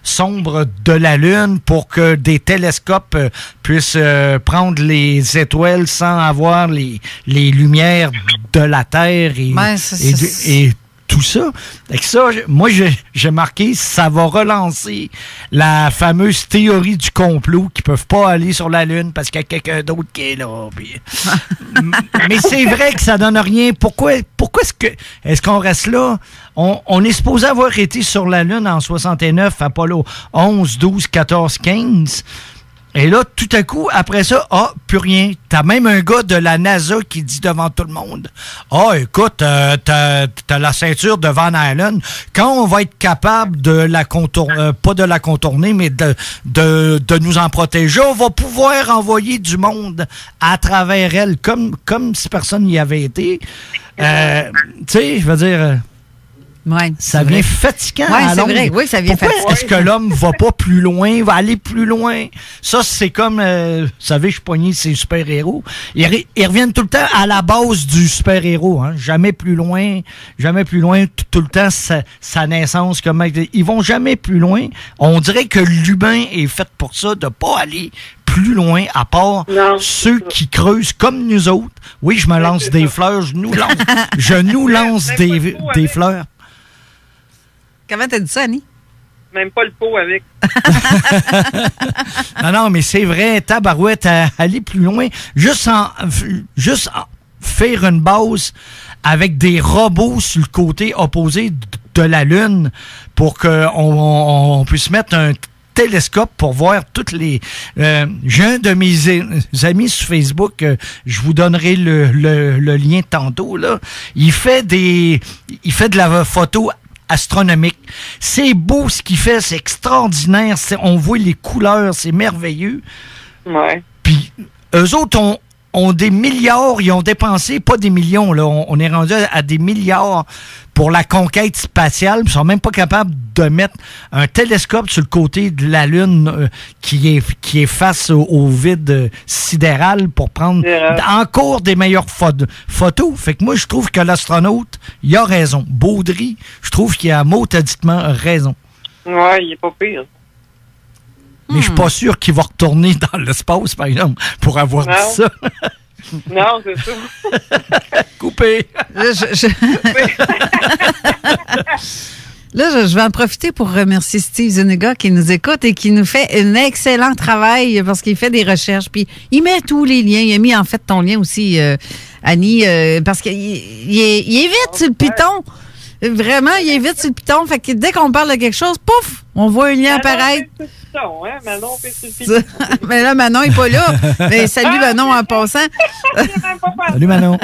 sombre de la Lune pour que des télescopes puissent prendre les étoiles sans avoir les lumières de la Terre et tout ça. Avec ça, moi, j'ai marqué, ça va relancer la fameuse théorie du complot qu'ils peuvent pas aller sur la Lune parce qu'il y a quelqu'un d'autre qui est là. Puis... Mais c'est vrai que ça donne rien. Pourquoi est-ce qu'on reste là? On est supposé avoir été sur la Lune en 69, Apollo 11, 12, 14, 15. Et là, tout à coup, après ça, plus rien. T'as même un gars de la NASA qui dit devant tout le monde, écoute, t'as la ceinture de Van Allen. Quand on va être capable de la contourner, pas de la contourner, mais de nous en protéger, on va pouvoir envoyer du monde à travers elle, comme si personne n'y avait été. Tu sais, je veux dire... Ouais, ça vient fatigant. Oui, c'est vrai. Oui, ça vient fatigant. Est-ce que l'homme va pas plus loin, va aller plus loin? Ça, c'est comme, vous savez, je pognais ces super-héros. Ils reviennent tout le temps à la base du super-héros. Hein? Jamais plus loin, tout le temps sa naissance. Ils vont jamais plus loin. On dirait que l'humain est fait pour ça, de pas aller plus loin, à part ceux qui creusent comme nous autres. Oui, je me lance des fleurs, je nous lance des fleurs. Comment t'as dit ça, Annie? Même pas le pot avec. Non, mais c'est vrai, tabarouette, aller plus loin. Juste faire une base avec des robots sur le côté opposé de la Lune pour qu'on puisse mettre un télescope pour voir toutes les... j'ai un de mes amis sur Facebook, je vous donnerai le lien tantôt, là. Il fait de la photo astronomique. C'est beau ce qu'il fait, c'est extraordinaire. On voit les couleurs, c'est merveilleux. Ouais. Puis, eux autres ont des milliards, ils ont dépensé, pas des millions, là, on est rendu à des milliards pour la conquête spatiale. Ils sont même pas capables de mettre un télescope sur le côté de la Lune qui est face au vide sidéral pour prendre encore des meilleures photos. Fait que moi, je trouve que l'astronaute, il a raison. Baudry, je trouve qu'il a mauditement raison. Ouais, il est pas pire. Mais je suis pas sûr qu'il va retourner dans l'espace, par exemple, pour avoir dit ça. Non, c'est ça. Coupé. Là, je vais en profiter pour remercier Steve Zuniga qui nous écoute et qui nous fait un excellent travail parce qu'il fait des recherches. Puis il met tous les liens. Il a mis en fait ton lien aussi, Annie, parce qu'il est vite sur le piton. Vraiment, il est vite sur le piton. Fait que dès qu'on parle de quelque chose, pouf, on voit un lien apparaître. Mais là, Manon n'est pas là. Mais salut Manon en passant. Salut Manon.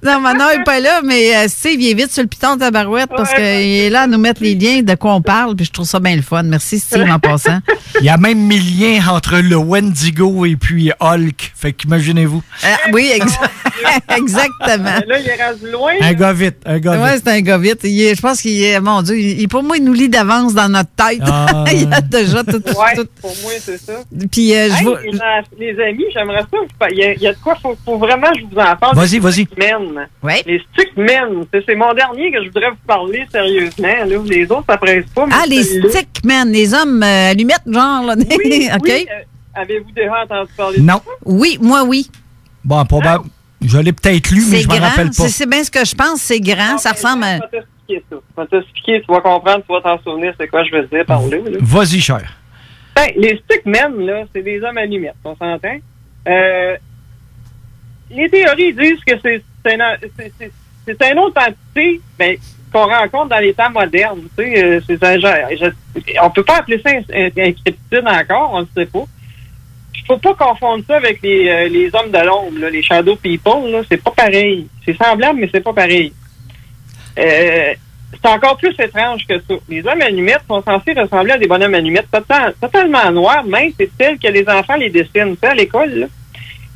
Non, Manon n'est pas là, mais Steve, il est vite sur le piton de tabarouette parce qu'il est là à nous mettre les liens de quoi on parle, puis je trouve ça bien le fun. Merci Steve en passant. Il y a même mis le lien entre le Wendigo et puis Hulk. Fait qu'imaginez-vous. Oui, exactement. Là, il est rendu loin. Un gars vite. Oui, c'est un gars vite. Je pense qu'il est, mon Dieu, pour moi, il nous lit d'avance dans notre tête. Il a déjà tout. Ouais, pour moi, c'est ça. Puis, les amis, j'aimerais ça. Il y a de quoi, faut vraiment que je vous en parle. Vas-y. Ouais. Les Stickmen. C'est mon dernier que je voudrais vous parler sérieusement. Là. Les autres, ça presse pas. Les Stickmen, les hommes allumettes, genre. Là. Oui, OK. Oui. Avez-vous déjà entendu parler de ça? Non. Oui, moi, oui. Bon, probable. Je l'ai peut-être lu, mais je ne me rappelle pas. C'est bien ce que je pense. C'est grand. Ça ressemble à... Je vais t'expliquer. Tu vas comprendre, tu vas t'en souvenir c'est quoi je veux dire par là. Vas-y, cher. Les Stickmen, là, c'est des hommes allumettes, on s'entend. Les théories disent que c'est une autre entité qu'on rencontre dans les temps modernes. Tu sais, on peut pas appeler ça un cryptide encore, on ne sait pas. faut pas confondre ça avec les hommes de l'ombre, là, les shadow people, là. C'est pas pareil. C'est semblable, mais c'est pas pareil. C'est encore plus étrange que ça. Les hommes allumettes sont censés ressembler à des bonhommes allumettes totalement noirs, même c'est tel que les enfants les dessinent. C'est à l'école,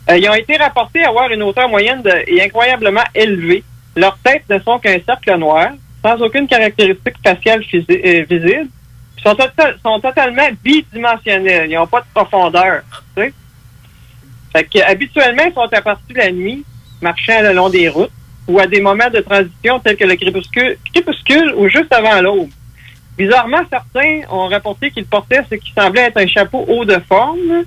là. Ils ont été rapportés avoir une hauteur moyenne et incroyablement élevée. Leurs têtes ne sont qu'un cercle noir, sans aucune caractéristique faciale visible. Ils sont totalement bidimensionnels. Ils n'ont pas de profondeur. Tu sais? Fait que, habituellement, ils sont aperçus la nuit, marchant le long des routes, ou à des moments de transition tels que le crépuscule ou juste avant l'aube. Bizarrement, certains ont rapporté qu'ils portaient ce qui semblait être un chapeau haut de forme,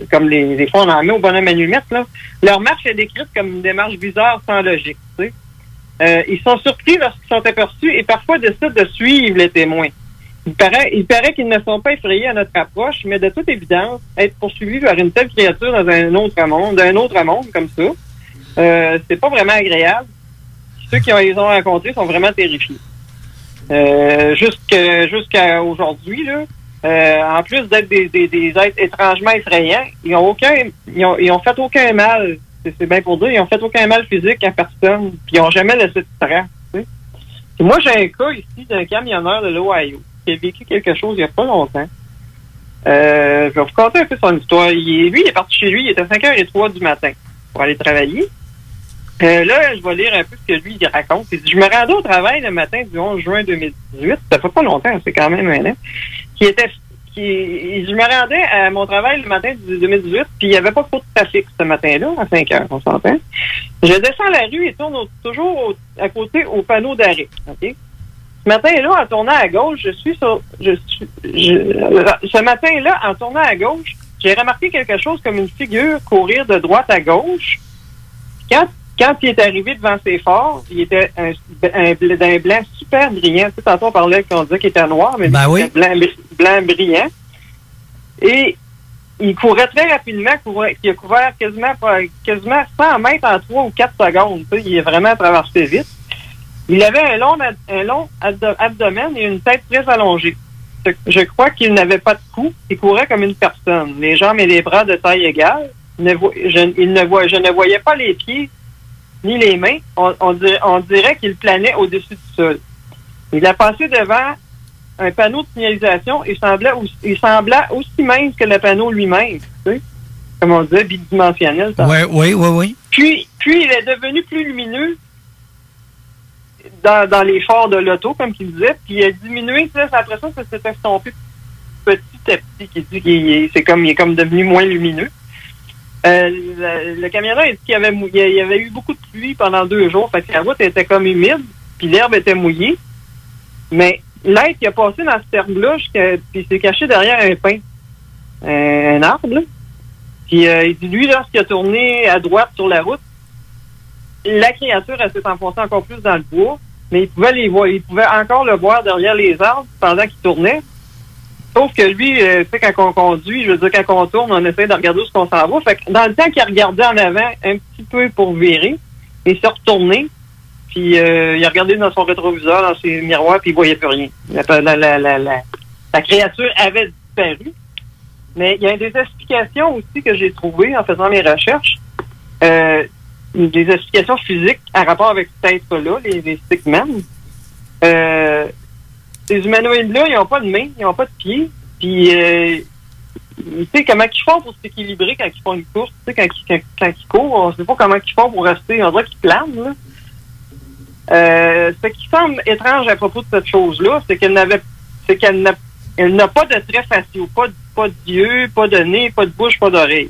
comme les fois on en met au bonhomme allumette, là. Leur marche est décrite comme une démarche bizarre sans logique. Tu sais. Ils sont surpris lorsqu'ils sont aperçus et parfois décident de suivre les témoins. Il paraît qu'ils ne sont pas effrayés à notre approche, mais de toute évidence, être poursuivis par une telle créature dans un autre monde comme ça, c'est pas vraiment agréable. Ceux qui les ont rencontrés sont vraiment terrifiés. Jusqu'à aujourd'hui, là, en plus d'être des êtres étrangement effrayants, ils ont fait aucun mal. C'est bien pour dire, ils ont fait aucun mal physique à personne, puis ils n'ont jamais laissé de traces. Et moi, j'ai un cas ici d'un camionneur de l'Ohio qui a vécu quelque chose il n'y a pas longtemps. Je vais vous conter un peu son histoire. Lui, il est parti chez lui, il était 5h03 du matin pour aller travailler. Là, je vais lire un peu ce que lui, il raconte. Il dit, je me rendais au travail le matin du 11 juin 2018. Ça fait pas longtemps, c'est quand même un an. Je me rendais à mon travail le matin du 2018, puis il n'y avait pas trop de trafic ce matin-là, à 5 heures, on s'entend. Je descends la rue et tourne toujours à côté au panneau d'arrêt. Okay? Ce matin-là, en tournant à gauche, ce matin-là, en tournant à gauche, j'ai remarqué quelque chose comme une figure courir de droite à gauche. Quand il est arrivé devant ses phares, il était d'un blanc super brillant. Tu sais, tantôt on parlait qu'on disait qu'il était noir, mais blanc brillant. Et il courait très rapidement, il a couvert quasiment 100 mètres en 3 ou 4 secondes. Tu sais, il est vraiment traversé vite. Il avait un long abdomen et une tête très allongée. Je crois qu'il n'avait pas de cou. Il courait comme une personne. Les jambes et les bras de taille égale. Je ne voyais pas les pieds ni les mains. On dirait qu'il planait au-dessus du sol. Il a passé devant un panneau de signalisation et il semblait aussi mince que le panneau lui-même. Tu sais? Comme on disait, bidimensionnel. Oui. Puis il est devenu plus lumineux dans les phares de l'auto, comme il disait, puis il a diminué, après ça s'est estompé petit à petit, il est comme devenu moins lumineux. Le camionneur a dit qu'il y avait eu beaucoup de pluie pendant 2 jours, fait que la route était comme humide, puis l'herbe était mouillée, mais l'être qui a passé dans cette herbe-là, puis il s'est caché derrière un pin, un arbre, là. Puis il dit, lui, lorsqu'il a tourné à droite sur la route, la créature, elle s'est enfoncée encore plus dans le bois, mais il pouvait encore le voir derrière les arbres pendant qu'il tournait. Sauf que lui, tu sais, quand on conduit, je veux dire, quand on tourne, on essaie de regarder où on s'en va. Fait que dans le temps qu'il a regardé en avant un petit peu pour virer, il s'est retourné, puis il a regardé dans son rétroviseur, dans ses miroirs, puis il voyait plus rien. La créature avait disparu. Mais il y a des explications aussi que j'ai trouvées en faisant mes recherches. Des explications physiques en rapport avec cet être-là, les stickmen. Ces humanoïdes-là, ils n'ont pas de mains, ils n'ont pas de pieds. Puis, tu sais, comment ils font pour s'équilibrer quand ils font une course? Tu sais, quand ils courent, on ne sait pas comment ils font pour rester. On dirait qu'ils planent, là. Ce qui semble étrange à propos de cette chose-là, c'est qu'elle n'a pas de traits faciaux, pas d'yeux, pas de nez, pas de bouche, pas d'oreille.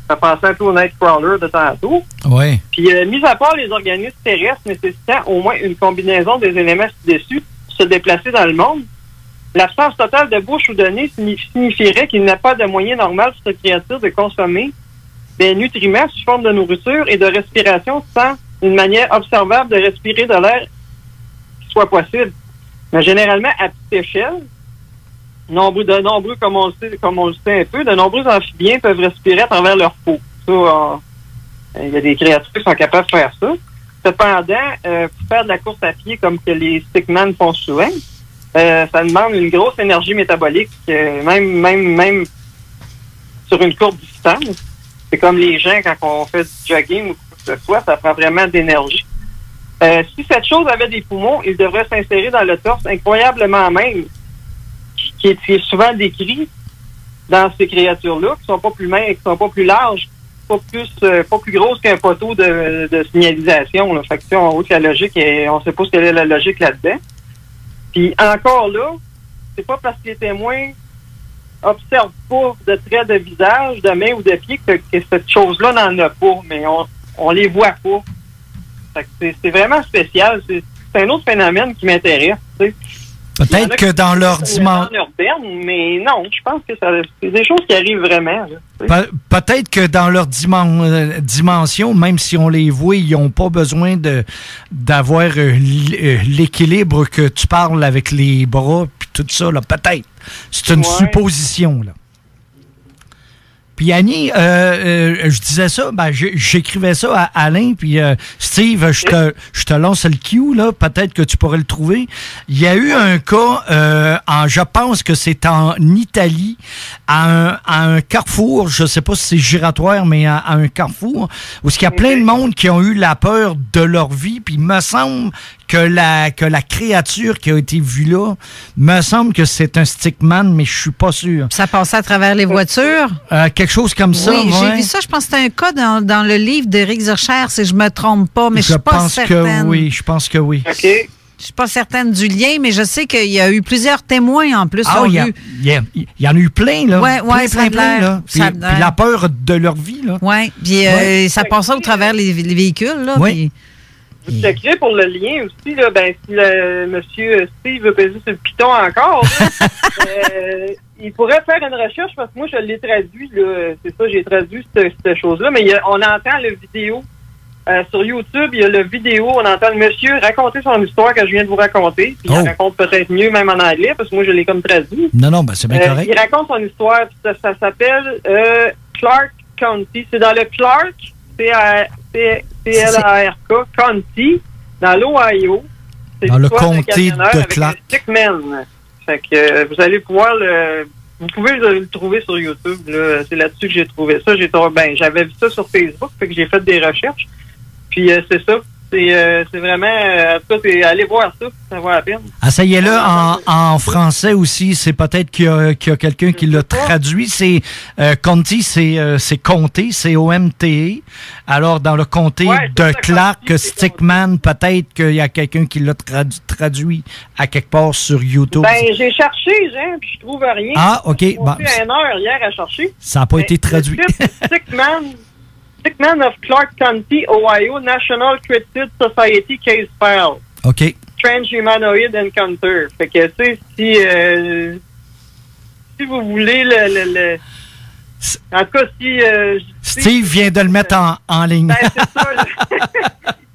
Ça pensait un peu au Nightcrawler de tantôt. Oui. Puis, mis à part les organismes terrestres nécessitant au moins une combinaison des éléments ci-dessus pour se déplacer dans le monde, l'absence totale de bouche ou de nez signifierait qu'il n'a pas de moyen normal pour cette créature de consommer des nutriments sous forme de nourriture et de respiration sans une manière observable de respirer de l'air qui soit possible. Mais généralement, à petite échelle, de nombreux, comme on le sait un peu, de nombreux amphibiens peuvent respirer à travers leur peau. Ça, il y a des créatures qui sont capables de faire ça. Cependant, pour faire de la course à pied comme que les stickmen font souvent, ça demande une grosse énergie métabolique. Même sur une courte distance. C'est comme les gens, quand on fait du jogging ou quoi que ce soit, ça prend vraiment d'énergie. Si cette chose avait des poumons, il devrait s'insérer dans le torse incroyablement même, qui est souvent décrit dans ces créatures-là, qui sont pas plus minces, qui sont pas plus larges, pas plus grosses qu'un poteau de signalisation. Là. Fait que, on voit que la logique, on sait pas quelle est la logique là-dedans. Puis encore là, c'est pas parce que les témoins observent pas de traits de visage, de main ou de pied que cette chose-là n'en a pas, mais on les voit pas. Fait que c'est vraiment spécial. C'est un autre phénomène qui m'intéresse. Tu sais. Peut-être que dans leur dimension... Mais non, je pense que c'est des choses qui arrivent vraiment. Peut-être que dans leur dimension, même si on les voit, ils n'ont pas besoin d'avoir l'équilibre que tu parles avec les bras puis tout ça. Là. Peut-être. C'est une supposition. Là. Puis Annie, je disais ça, j'écrivais ça à Alain, puis Steve, je te lance le cue, là, peut-être que tu pourrais le trouver. Il y a eu un cas, je pense que c'est en Italie, à un carrefour, je sais pas si c'est giratoire, mais à un carrefour, où il y a plein de monde qui ont eu la peur de leur vie, puis il me semble que la créature qui a été vue là, me semble que c'est un stickman, mais je suis pas sûr. Ça passait à travers les voitures? Quelque chose comme ça. Oui, j'ai vu ça. Je pense que c'était un cas dans le livre d'Éric Zurcher, si je me trompe pas, mais je suis pas certaine. Je pense que oui. OK. Je suis pas certaine du lien, mais je sais qu'il y a eu plusieurs témoins en plus. Il y en a eu plein, là. Oui, plein, là. Puis la peur de leur vie, là. Oui, puis ça passait au travers les véhicules, là. Oui. Puis... Vous checkerez pour le lien aussi, là, si le monsieur Steve veut peser sur le piton encore, il pourrait faire une recherche parce que moi, je l'ai traduit, là. C'est ça, j'ai traduit cette chose-là, mais on entend la vidéo. Sur YouTube, il y a la vidéo, on entend le monsieur raconter son histoire que je viens de vous raconter. Puis il raconte peut-être mieux même en anglais, parce que moi, je l'ai comme traduit. Non, c'est bien correct. Il raconte son histoire, puis ça s'appelle Clark County. C'est dans le Clark, C-L-A-R-K, County, dans l'Ohio. Dans le comté de Clark. Stickman. Fait que vous allez pouvoir vous pouvez le trouver sur YouTube. Là. C'est là-dessus que j'ai trouvé ça. J'avais vu ça sur Facebook, fait que j'ai fait des recherches. Puis c'est ça. C'est vraiment... en tout cas, allez voir ça. Ça vaut la peine. Essayez-le en français aussi. C'est peut-être qu'il y a quelqu'un qui l'a traduit. C'est County, c'est comté, c'est C-O-M-T-E. Alors, dans le comté de Clark, Stickman, peut-être qu'il y a quelqu'un qui l'a traduit à quelque part sur YouTube. J'ai cherché, Jean, puis je trouve rien. Ah, OK. J'ai passé 1 heure hier à chercher. Ça n'a pas été traduit. Stickman of Clark County, Ohio, National Credit Society Case File. OK. Strange Humanoid Encounter. Fait que, tu sais, si vous voulez en tout cas, Steve vient de le mettre en ligne. C'est ça.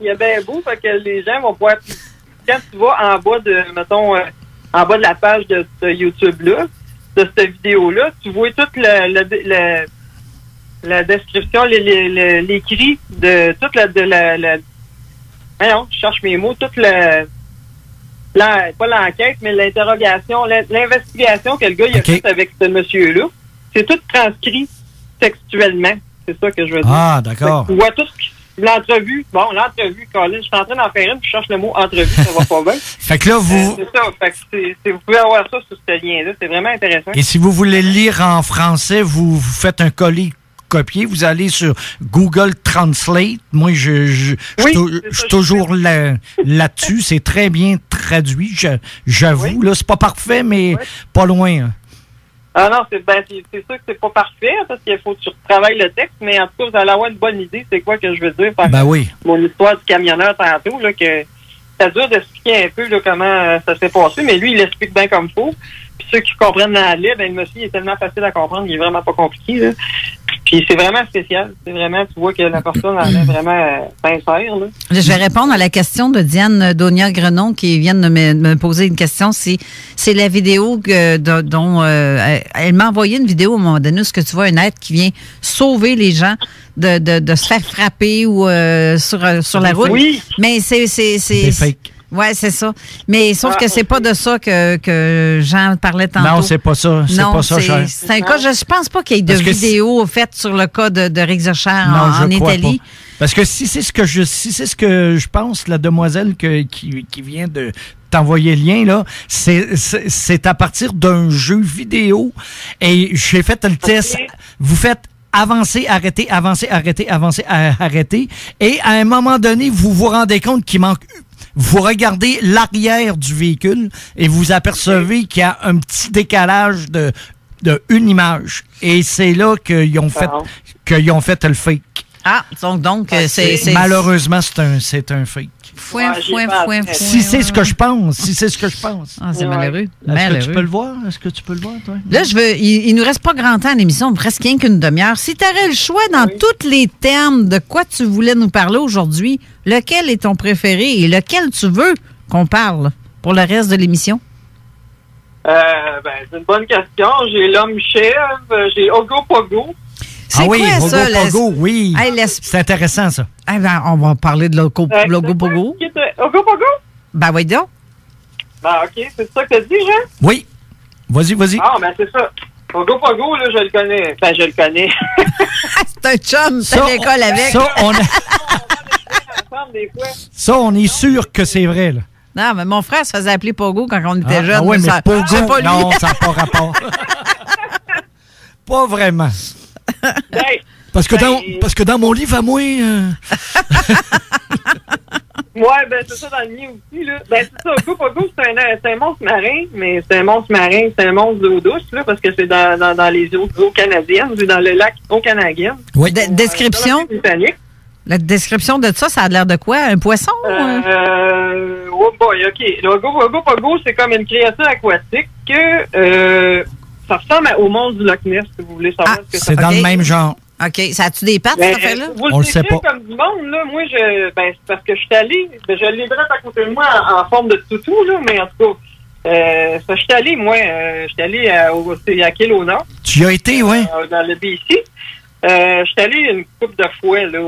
Il est bien beau, fait que les gens vont pouvoir... Quand tu vas en bas de, mettons, en bas de la page de YouTube-là, de cette vidéo-là, tu vois toute la description, l'écrit de toute voyons, je cherche mes mots, toute pas l'enquête, mais l'interrogation, l'investigation que le gars il a fait avec ce monsieur-là. C'est tout transcrit textuellement. C'est ça que je veux dire. Ah, d'accord. Tu vois tout l'entrevue. Bon, l'entrevue, Colin, je suis en train d'en faire une, puis je cherche le mot entrevue, ça va pas bien. Fait que là, vous... c'est ça. Fait que vous pouvez avoir ça sur ce lien-là. C'est vraiment intéressant. Et si vous voulez lire en français, vous faites un copier, vous allez sur Google Translate. Moi, je suis toujours là-dessus. C'est très bien traduit, j'avoue. Là, c'est pas parfait, mais pas loin. Hein. Ah non, c'est sûr que c'est pas parfait, parce qu'il faut que tu retravailles le texte, mais en tout cas, vous allez avoir une bonne idée, c'est quoi que je veux dire par mon histoire du camionneur tantôt, là, que c'est dur d'expliquer un peu là, comment ça s'est passé, mais lui, il l'explique bien comme il faut. Puis ceux qui comprennent l'anglais, le monsieur, il est tellement facile à comprendre, il est vraiment pas compliqué, là. Puis c'est vraiment spécial. C'est vraiment, tu vois que la personne en est vraiment sincère. Là. Je vais répondre à la question de Diane Daunia-Grenon qui vient de me poser une question. C'est la vidéo dont elle m'a envoyé une vidéo à un moment donné où ce que tu vois un être qui vient sauver les gens de se faire frapper ou sur la route. Oui. Mais c'est Oui, c'est ça. Mais sauf que c'est pas de ça que Jean parlait tantôt. Non, c'est pas ça. C'est pas ça, cher. C'est un cas, je pense pas qu'il y ait de vidéo faite sur le cas de Rick Zercher en Italie. Pas. Parce que si c'est ce que je pense, la demoiselle qui vient de t'envoyer le lien, là, c'est à partir d'un jeu vidéo. Et j'ai fait le test. Vous faites avancer, arrêter, avancer, arrêter, avancer, arrêter. Et à un moment donné, vous vous rendez compte qu'il manque. Vous regardez l'arrière du véhicule et vous apercevez qu'il y a un petit décalage de une image. Et c'est là qu'ils ont fait le fake. Ah, donc c'est... Malheureusement, c'est un fake. Si c'est ce que je pense. Ah, c'est malheureux. Est-ce que tu peux le voir? Toi? Là, il nous reste pas grand temps à l'émission, presque rien qu'une demi-heure. Si tu aurais le choix dans tous les termes de quoi tu voulais nous parler aujourd'hui, lequel est ton préféré et lequel tu veux qu'on parle pour le reste de l'émission? C'est une bonne question. J'ai l'homme-chèvre, j'ai Ogopogo. C'est quoi ça? Ogopogo, oui. Hey, c'est intéressant, ça. On va parler de l'Ogopogo. Ogopogo? Ben oui, donc. Ben, OK. C'est ça que tu as dit, Jean? Oui. Vas-y. Ah, ben c'est ça. Ogopogo, là, je le connais. Enfin, je le connais. C'est un chum, c'est l'école avec. Ça, on est sûr que c'est vrai, là. Non, mais mon frère se faisait appeler Pogo quand on était jeune. Ah oui, mais Pogo, pas lui. non, ça n'a pas rapport. Pas vraiment. Parce que dans mon livre à moi... Ouais, ben c'est ça dans le mien aussi, là. Ben c'est ça, Ogopogo, c'est un monstre marin, mais c'est un monstre marin, c'est un monstre d'eau douce, là, parce que c'est dans les eaux canadiennes, c'est dans le lac eau canadienne. Oui. Description? La description de ça a l'air de quoi? Un poisson? Oh boy, OK. Ogopogo, c'est comme une créature aquatique que... ça ressemble au monstre du Loch Ness, si vous voulez savoir ce que c'est dans le même genre. OK. Ça a-tu des pattes, cette affaire-là? On le sait pas. Comme du monde, là. Moi, c'est parce que je suis allé, je l'ai direct à côté de moi en forme de toutou, là, mais en tout cas, je suis allé, moi, à Kelowna. Tu y as été, oui? Dans le BC. Je suis allé une couple de fois, là.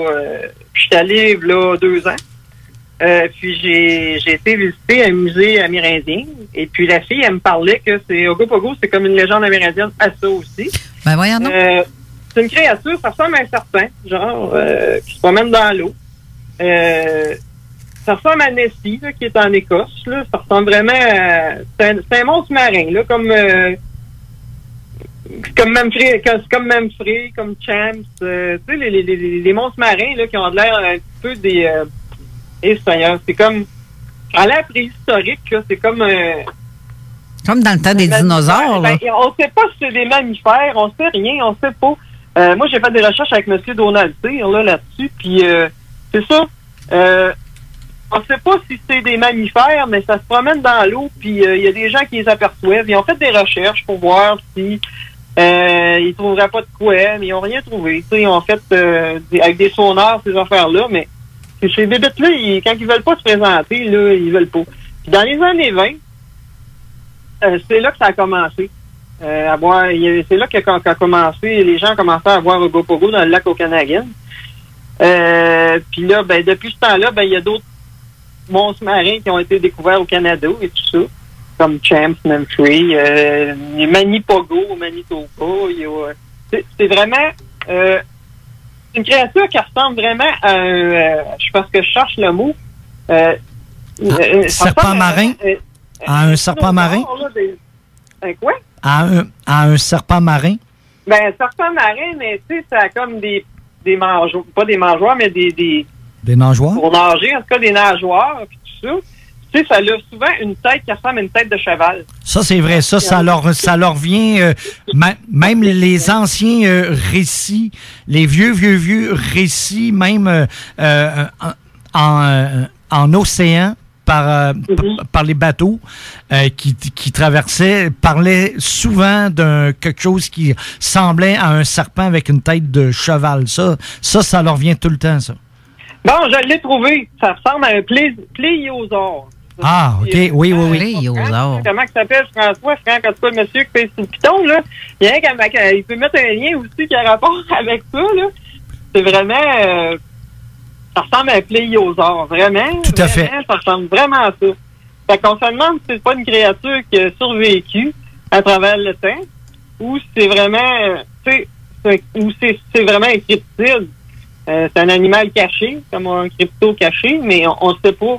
Je suis allé, là, 2 ans. Puis j'ai été visiter un musée amérindien. Et puis la fille, elle me parlait que Ogopogo, c'est comme une légende amérindienne à ça aussi. Ben voyons donc. C'est une créature, ça ressemble à un serpent, genre, qui se promène dans l'eau. Ça ressemble à Nessie, là, qui est en Écosse, là. Ça ressemble vraiment à... C'est un monstre marin, là, comme Memphray, comme Champs. Tu sais, les monstres marins, là, qui ont l'air un peu des... Seigneur, c'est comme... À l'air préhistorique, là, c'est comme... comme dans le temps des dinosaures, là. Ben, on sait pas si c'est des mammifères, on sait rien, on sait pas. Moi, j'ai fait des recherches avec M. Donald Cyr, là-dessus, puis c'est ça. On sait pas si c'est des mammifères, mais ça se promène dans l'eau, puis il y a des gens qui les aperçoivent. Ils ont fait des recherches pour voir si ils trouveraient pas de quoi, mais ils ont rien trouvé. Ils ont fait avec des sonars, ces affaires-là, mais ces bébêtes-là, quand ils veulent pas se présenter, là, ils veulent pas. Puis dans les années 20, c'est là que ça a commencé. C'est là qu'a commencé, les gens ont commencé à voir Ogopogo dans le lac Okanagan. Puis là, ben, depuis ce temps-là, ben, il y a d'autres monstres marins qui ont été découverts au Canada et tout ça, comme Champs, Memphray, Manipogo, Manitoba. C'est vraiment une créature qui ressemble vraiment à je pense que je cherche le mot. Serpent marin? À un serpent marin? Un quoi? À un serpent marin? Ben, un serpent marin, mais tu sais, ça a comme des mangeoires, pas des mangeoires, mais des nageoires? Pour nager, en tout cas des nageoires, puis tout ça. Tu sais, ça a souvent une tête qui ressemble à une tête de cheval. Ça, c'est vrai. Ça leur vient... même les anciens récits, les vieux récits, même en océan, par les bateaux qui traversaient, parlaient souvent d'un quelque chose qui semblait à un serpent avec une tête de cheval. Ça leur vient tout le temps, ça. Bon, je l'ai trouvé. Ça ressemble à un pléiosaure. Ah, OK. Oui. Pléiosaure. Comment il s'appelle, François? Franck, en tout cas, le monsieur qui fait le piton, là. Il peut mettre un lien aussi qui a rapport avec ça, là. C'est vraiment... ça ressemble à un pléiosaure, vraiment. Tout à fait. Ça ressemble vraiment à ça. Fait qu'on se demande si c'est pas une créature qui a survécu à travers le temps, ou c'est vraiment, ou c'est vraiment un cryptide. C'est un animal caché, comme un crypto caché, mais on ne sait pas.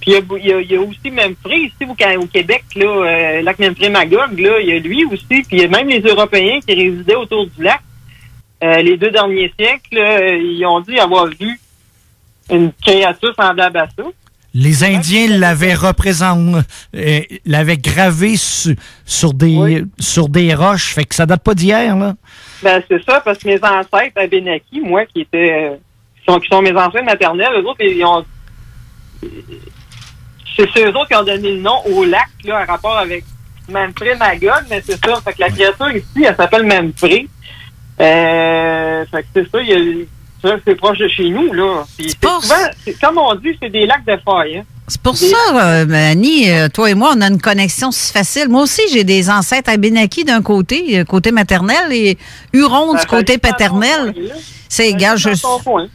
Puis il y a aussi Memphrey, ici au Québec, là, lac Memphrey-Magog, là, il y a lui aussi, puis il y a même les Européens qui résidaient autour du lac. Les 2 derniers siècles, ils ont dit avoir vu une créature semblable à ça. Les Indiens l'avaient l'avaient gravé sur des roches, fait que ça date pas d'hier, là. Ben, c'est ça, parce que mes ancêtres à Benaki, moi, qui sont mes ancêtres maternels, eux autres, c'est eux autres qui ont donné le nom au lac, là, en rapport avec Memphrey-Magog, mais c'est ça. Fait que la créature ici, elle s'appelle Memphrey. Fait que c'est ça, ça, c'est proche de chez nous, là. Puis souvent, comme on dit, c'est des lacs de faille, hein. C'est pour ça, Annie, toi et moi, on a une connexion si facile. Moi aussi, j'ai des ancêtres à Benaki d'un côté maternel, et Huron du côté paternel. C'est égal.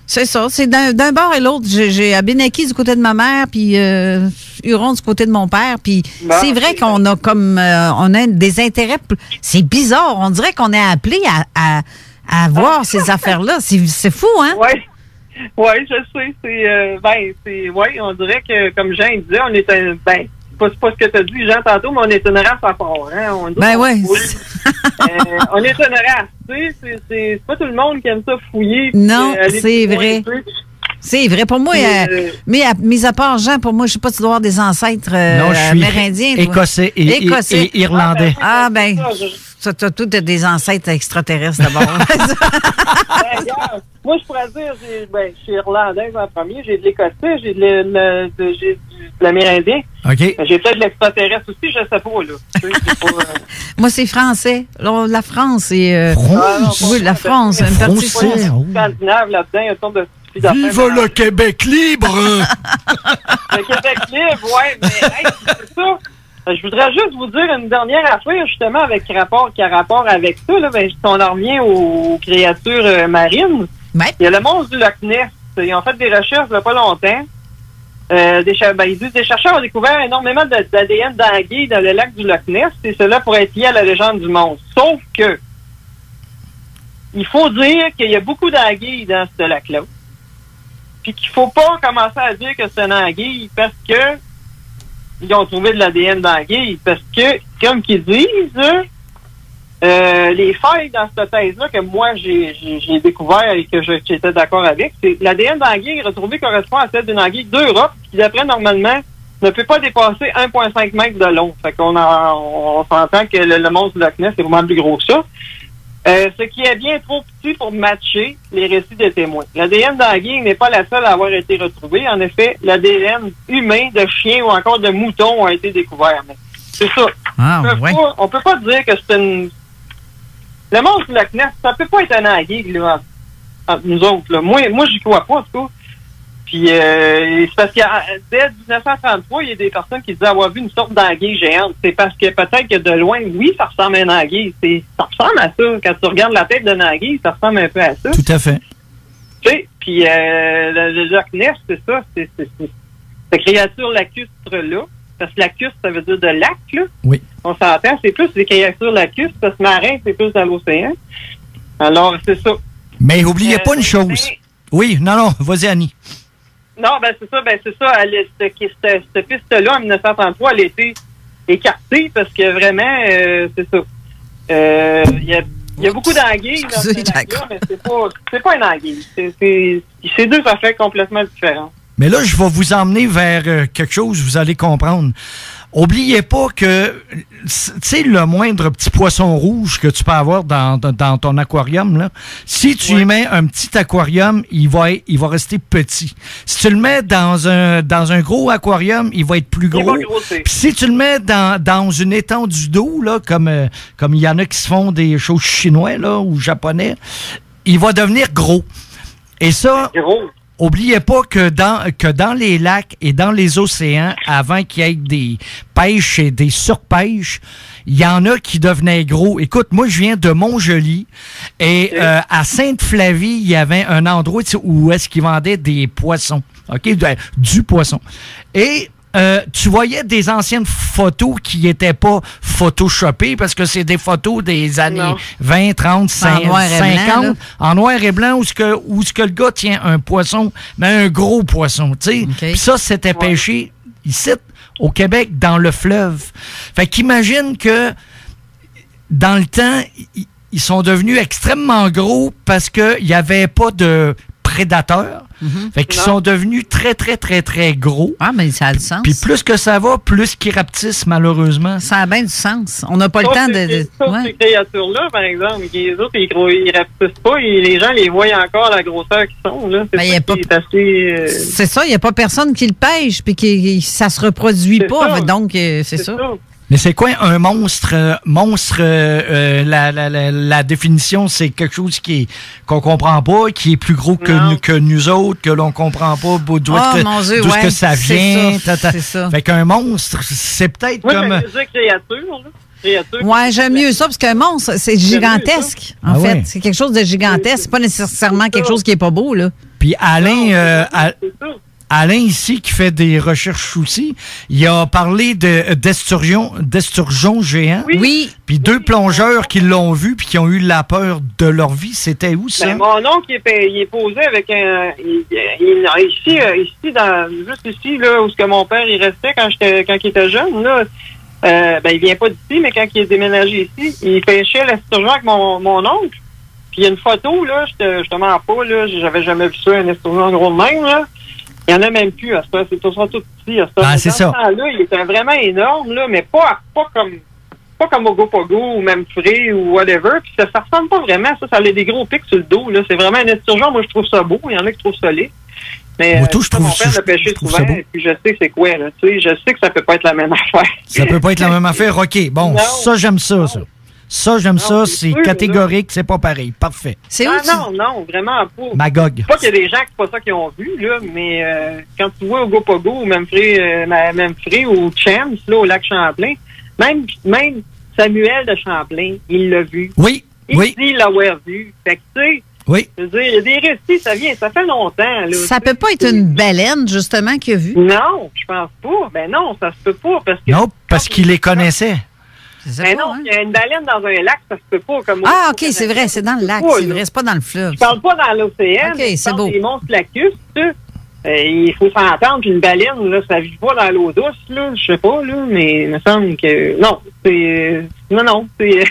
C'est ça. C'est d'un bord et l'autre. J'ai à Benaki du côté de ma mère, puis Huron du côté de mon père. Puis c'est vrai qu'on a comme on a des intérêts. C'est bizarre. On dirait qu'on est appelé à voir ces affaires-là. C'est fou, hein? Oui. Oui, je sais. On dirait que, comme Jean disait, on est c'est pas ce que tu as dit, Jean, tantôt, mais on est une race à part, hein? On est une race, tu sais, c'est pas tout le monde qui aime ça fouiller. Non, c'est vrai. C'est vrai. Pour moi, mais mis à part Jean, pour moi, je sais pas, tu dois avoir des ancêtres amérindiens. Écossais et irlandais. Ah, ben, tu as tous des ancêtres extraterrestres d'abord. Moi, je pourrais dire, je suis irlandaise en premier, j'ai de l'écossais, j'ai de l'amérindien. OK. J'ai peut-être de l'extraterrestre aussi, je sais pas, là. Moi, c'est français. La France, c'est... oui, la France. Une partie scandinave là-dedans, il y a une sorte de... Vive le Québec libre! Le Québec libre, oui, mais c'est ça. Je voudrais juste vous dire une dernière affaire, justement, qui a rapport avec ça. Là, on en revient aux créatures marines. Ouais. Il y a le monstre du Loch Ness. Ils ont fait des recherches il n'y a pas longtemps. Ils disent des chercheurs ont découvert énormément d'ADN d'anguilles dans le lac du Loch Ness, et cela pourrait être lié à la légende du monstre. Sauf que il faut dire qu'il y a beaucoup d'anguilles dans ce lac-là. Puis qu'il ne faut pas commencer à dire que c'est une anguille parce que ils ont trouvé de l'ADN d'anguille. Parce que, comme qu'ils disent, les failles dans cette thèse-là que moi j'ai découvert et que j'étais d'accord avec, c'est l'ADN d'anguille retrouvé correspond à celle d'une anguille d'Europe qui, d'après normalement, ne peut pas dépasser 1,5 mètres de long. Fait qu'on on s'entend que le monstre du Loch Ness est vraiment plus gros que ça. Ce qui est bien trop petit pour matcher les récits des témoins. L'ADN d'anguille n'est pas la seule à avoir été retrouvée. En effet, l'ADN humain de chien ou encore de mouton a été découvert. Mais c'est ça. On peut pas dire que c'est une... Le monstre du Loch Ness, ça peut pas être un anguille, là, entre nous autres. Là. Moi, j'y crois pas, en tout cas. Puis, c'est parce que dès 1933, il y a des personnes qui disaient avoir vu une sorte d'anguille géante. C'est parce que peut-être que de loin, oui, ça ressemble à une anguille. Ça ressemble à ça. Quand tu regardes la tête d'une anguille, ça ressemble un peu à ça. Tout à fait. Tu sais, puis le Loch Ness, c'est ça. C'est cette créature lacustre-là. Parce que lacustre, ça veut dire de lac, là. Oui. On s'entend, c'est plus des créatures lacustres, parce que marin, c'est plus dans l'océan. Alors, c'est ça. Mais oubliez pas une chose. Oui, non, vas-y, Annie. Non, c'est ça. Cette piste-là, en 1933, elle a été écartée parce que vraiment, c'est ça. Il y a beaucoup d'anguilles dans ce lac-là, mais c'est pas une anguille. C'est deux affaires complètement différentes. Mais là, je vais vous emmener vers quelque chose, vous allez comprendre. Oubliez pas que, tu sais, le moindre petit poisson rouge que tu peux avoir dans ton aquarium, là, si tu y mets un petit aquarium, il va rester petit. Si tu le mets dans un gros aquarium, il va être plus gros. Puis si tu le mets dans une étendue d'eau, là, comme il y en a qui se font des choses chinois, là, ou japonais, il va devenir gros. Et ça... Gros. oubliez pas que dans les lacs et dans les océans, avant qu'il y ait des pêches et des surpêches, il y en a qui devenaient gros. Écoute, moi, je viens de Montjoli et à Sainte-Flavie, il y avait un endroit où est-ce qu'ils vendaient des poissons. OK? Du poisson. Et tu voyais des anciennes photos qui n'étaient pas photoshopées parce que c'est des photos des années 20, 30, 50, en noir et blanc où ce que le gars tient un poisson, mais un gros poisson, tu sais. Puis ça, c'était pêché ici, au Québec, dans le fleuve. Fait qu'imagine que dans le temps, ils sont devenus extrêmement gros parce qu'il n'y avait pas de prédateurs. Fait qu'ils sont devenus très, très, très, très gros. Ah, mais ça a du sens. Puis plus que ça va, plus qu'ils rapetissent, malheureusement. Ça a bien du sens. On n'a pas le temps de... Ces créatures-là, par exemple, les autres, ils rapetissent pas et les gens les voient encore à la grosseur qu'ils sont. Là. C'est ça, il n'y a pas personne qui le pêche puis ça se reproduit pas. Donc, c'est ça. Mais c'est quoi un monstre? La définition, c'est quelque chose qu'on comprend pas, qui est plus gros que nous autres, que l'on comprend pas d'où est-ce que ça vient. C'est ça. Fait qu'un monstre, c'est peut-être comme... Oui, mais créature. Ouais, j'aime mieux ça, parce qu'un monstre, c'est gigantesque, en fait. Ouais. C'est quelque chose de gigantesque. C'est pas nécessairement quelque chose qui est pas beau, là. Puis Alain, ici, qui fait des recherches aussi, il a parlé d'esturgeons géants. Oui. Puis 2 plongeurs qui l'ont vu puis qui ont eu la peur de leur vie. C'était où, ça? Ben, mon oncle, il est posé avec un... Ici, juste ici, là, où mon père il restait quand il était jeune, là, il vient pas d'ici, mais quand il est déménagé ici, il pêchait l'esturgeon avec mon oncle. Puis il y a une photo, là, je te mens pas, là, j'avais jamais vu ça, un esturgeon gros de même, là. Il n'y en a même plus à ce temps. C'est tout petit à ce temps. Ah, c'est ça. Là, il était vraiment énorme, là, mais pas comme Ogopogo ou même Free ou whatever. Puis ça ressemble pas vraiment. Ça a des gros pics sur le dos. Là. C'est vraiment un esturgeon. Moi, je trouve ça beau. Il y en a qui trouvent ça laid. Mais moi, je trouve mon père l'a pêché souvent. Puis je sais que c'est quoi. Là. Tu sais, je sais que ça peut pas être la même affaire. Ça peut pas être la même affaire. OK. Bon, non, ça, j'aime ça. Ça, j'aime ça. C'est catégorique. C'est pas pareil. Parfait. Non, vraiment pas. Magog. Pas qu'il y a des gens qui pas ça qui ont vu, là, mais quand tu vois Ogopogo ou même Free ou Chance, là, au lac Champlain, même Samuel de Champlain, il l'a vu. Oui. Il dit l'avoir vu. Fait que, tu sais, oui. Je veux dire, il y a des récits, ça fait longtemps. Là, ça peut pas être une baleine, justement, qu'il a vu? Non, je pense pas. Ben non, ça se peut pas. Parce qu'il les connaissait. Mais non, il y a une baleine dans un lac, ça se peut pas. Ah, OK, c'est vrai, c'est dans le lac, c'est vrai, c'est pas dans le fleuve. Je parle pas dans l'océan. OK, c'est beau. Les monstres lacustres, il faut s'entendre qu'une baleine, là, ça vit pas dans l'eau douce, là, je sais pas, là, mais il me semble que... Non, c'est...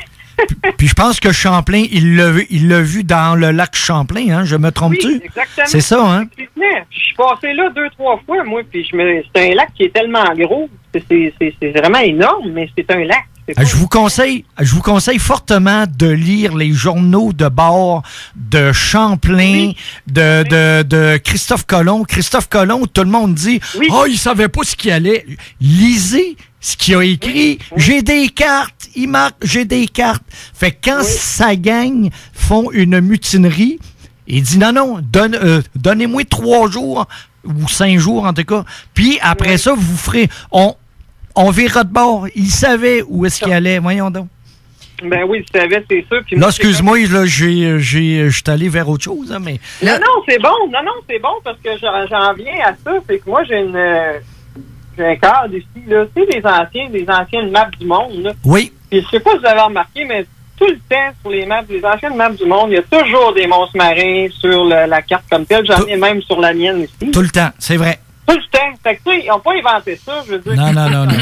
Puis je pense que Champlain, il l'a vu dans le lac Champlain, hein, je me trompe-tu? Oui, exactement. C'est ça, hein? Je suis passé là 2-3 fois, moi, puis c'est un lac qui est tellement gros, c'est vraiment énorme, mais c'est un lac. Je vous conseille fortement de lire les journaux de bord de Champlain, de Christophe Colomb. Christophe Colomb, tout le monde dit « Oh, il savait pas ce qu'il allait. » Lisez ce qu'il a écrit. Oui. J'ai des cartes. Il marque « J'ai des cartes. » Fait que quand sa gang font une mutinerie, il dit « Non, donnez-moi 3 jours ou 5 jours en tout cas. Puis après ça, vous ferez... On verra de bord. Il savait où est-ce qu'il allait. Voyons donc. Ben oui, il savait, c'est sûr. Puis là, excuse-moi, je suis allé vers autre chose. Hein, mais... Non, c'est bon. Non, c'est bon parce que j'en viens à ça. C'est que moi, j'ai un cadre ici. Là. Tu sais, les anciennes maps du monde. Là. Oui. Puis je sais pas si vous avez remarqué, mais tout le temps, sur les anciennes maps du monde, il y a toujours des monstres marins sur la carte comme telle. J'en ai même sur la mienne ici. Tout le temps, c'est vrai. Tout le temps. Fait que, tu sais, ils n'ont pas inventé ça, je veux dire. Non. Tu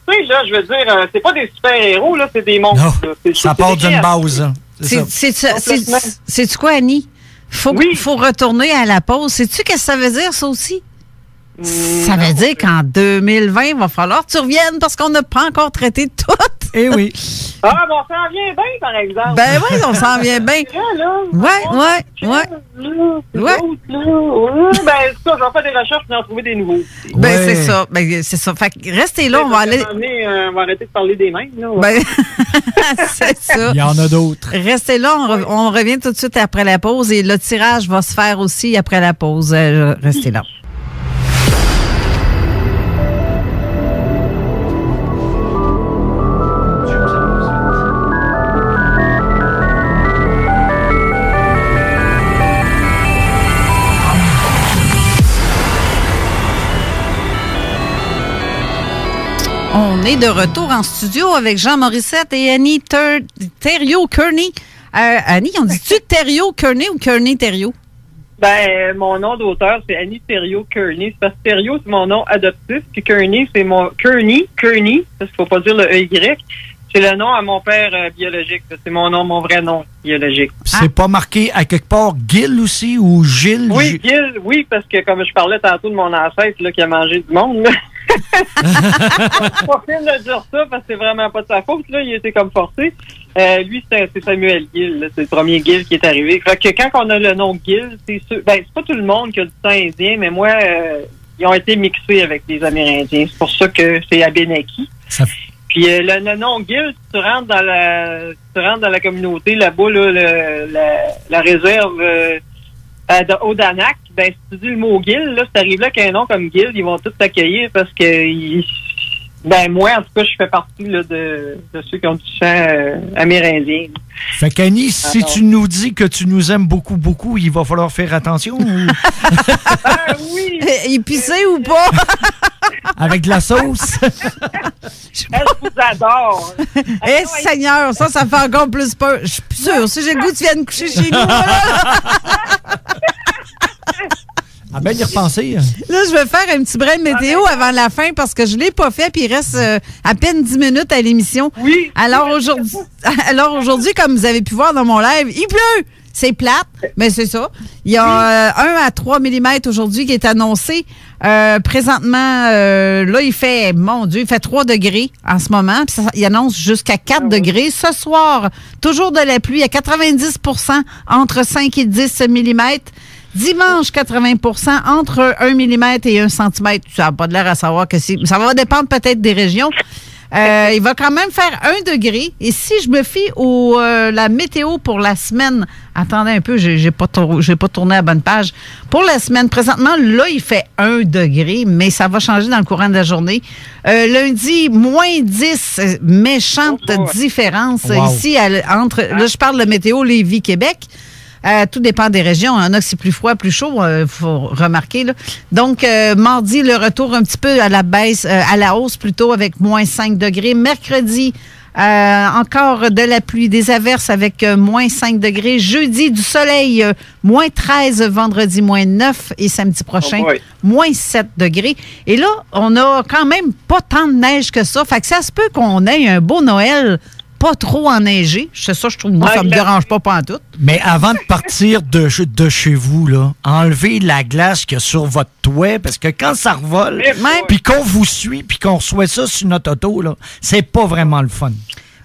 sais, là, je veux dire, c'est pas des super-héros, là, c'est des monstres. Non, ça part d'une base. Hein. C'est-tu quoi, Annie? Faut retourner à la pause. Sais-tu qu'est-ce que ça veut dire, ça aussi? Ça veut dire qu'en 2020, il va falloir que tu reviennes parce qu'on n'a pas encore traité tout. Eh oui. Ah, bon, ça en vient bien, par exemple. Ben oui, on s'en vient bien. Ouais. Ben, ça, je vais faire des recherches pour en trouver des nouveaux. Ben, c'est ça. Ben, c'est ça. Fait que restez là, on va aller. On va arrêter de parler des mêmes, là. Ben, c'est ça. Il y en a d'autres. Restez là, on revient tout de suite après la pause et le tirage va se faire aussi après la pause. Restez là. On est de retour en studio avec Jean Morissette et Annie Thériault-Kearney. Annie, on dit-tu Thériault-Kearney ou Kearney-Thériault? Ben, mon nom d'auteur, c'est Annie Thériault-Kearney. C'est parce que Thériault, c'est mon nom adoptif, puis Kearney, c'est mon... Kearney, parce qu'il faut pas dire le EY. C'est le nom à mon père biologique. C'est mon vrai nom biologique. C'est pas marqué à quelque part Gil aussi ou Gilles? Oui, Gil, oui, parce que comme je parlais tantôt de mon ancêtre là, qui a mangé du monde, là. C'est pas facile de dire ça parce que c'est vraiment pas de sa faute, là. Il était comme forcé. Lui, c'est Samuel Gil, là. C'est le premier Gil qui est arrivé. Fait que quand on a le nom Gil, c'est sûr. Ben, c'est pas tout le monde qui a du sang indien, mais moi, ils ont été mixés avec les Amérindiens. C'est pour ça que c'est Abénaki. Puis le nom Gil, tu rentres dans la communauté là-bas, là, la réserve au Danak, ben si tu dis le mot Gil, là, si t'arrives là qu'un nom comme Gil, ils vont tous t'accueillir parce que ben moi, en tout cas, je fais partie là, de ceux qui ont du sang amérindien. Fait qu'Annie, si tu nous dis que tu nous aimes beaucoup, beaucoup, il va falloir faire attention ou... oui! Épicé ou pas? Avec de la sauce? Je vous adore! Seigneur, ça fait encore plus peur. Je suis plus sûre. Si j'ai le goût, tu viennes coucher chez nous. Ah ben, y repenser. Là, je vais faire un petit brin de météo avant la fin parce que je ne l'ai pas fait puis il reste à peine 10 minutes à l'émission. Oui. Alors aujourd'hui, comme vous avez pu voir dans mon live, il pleut. C'est plate, mais c'est ça. Il y a 1 à 3 mm aujourd'hui qui est annoncé. Présentement, là, il fait 3 degrés en ce moment. Puis il annonce jusqu'à 4 degrés. Ce soir, toujours de la pluie à 90 entre 5 et 10 mm. Dimanche, 80 entre 1 mm et 1 cm. Ça n'a pas de l'air à savoir que c'est... Ça va dépendre peut-être des régions. Il va quand même faire 1 degré. Et si je me fie la météo pour la semaine... Attendez un peu, j'ai pas tourné à la bonne page. Pour la semaine, présentement, là, il fait 1 degré, mais ça va changer dans le courant de la journée. Lundi, moins 10, méchante différence ici entre... Là, je parle de météo Lévis-Québec. Tout dépend des régions. Il y en a que c'est plus froid, plus chaud, faut remarquer. Là. Donc, mardi, le retour un petit peu à la baisse, à la hausse plutôt, avec moins 5 degrés. Mercredi, encore de la pluie, des averses avec moins 5 degrés. Jeudi, du soleil, moins 13. Vendredi, moins 9. Et samedi prochain, moins 7 degrés. Et là, on a quand même pas tant de neige que ça. Fait que ça se peut qu'on ait un beau Noël pas trop enneigé. C'est ça, je trouve. Moi, ça me dérange pas en tout. Mais avant de partir de chez vous, là, enlevez la glace qu'il y a sur votre toit, parce que quand ça revole, puis qu'on vous suit, puis qu'on reçoit ça sur notre auto, là, c'est pas vraiment le fun.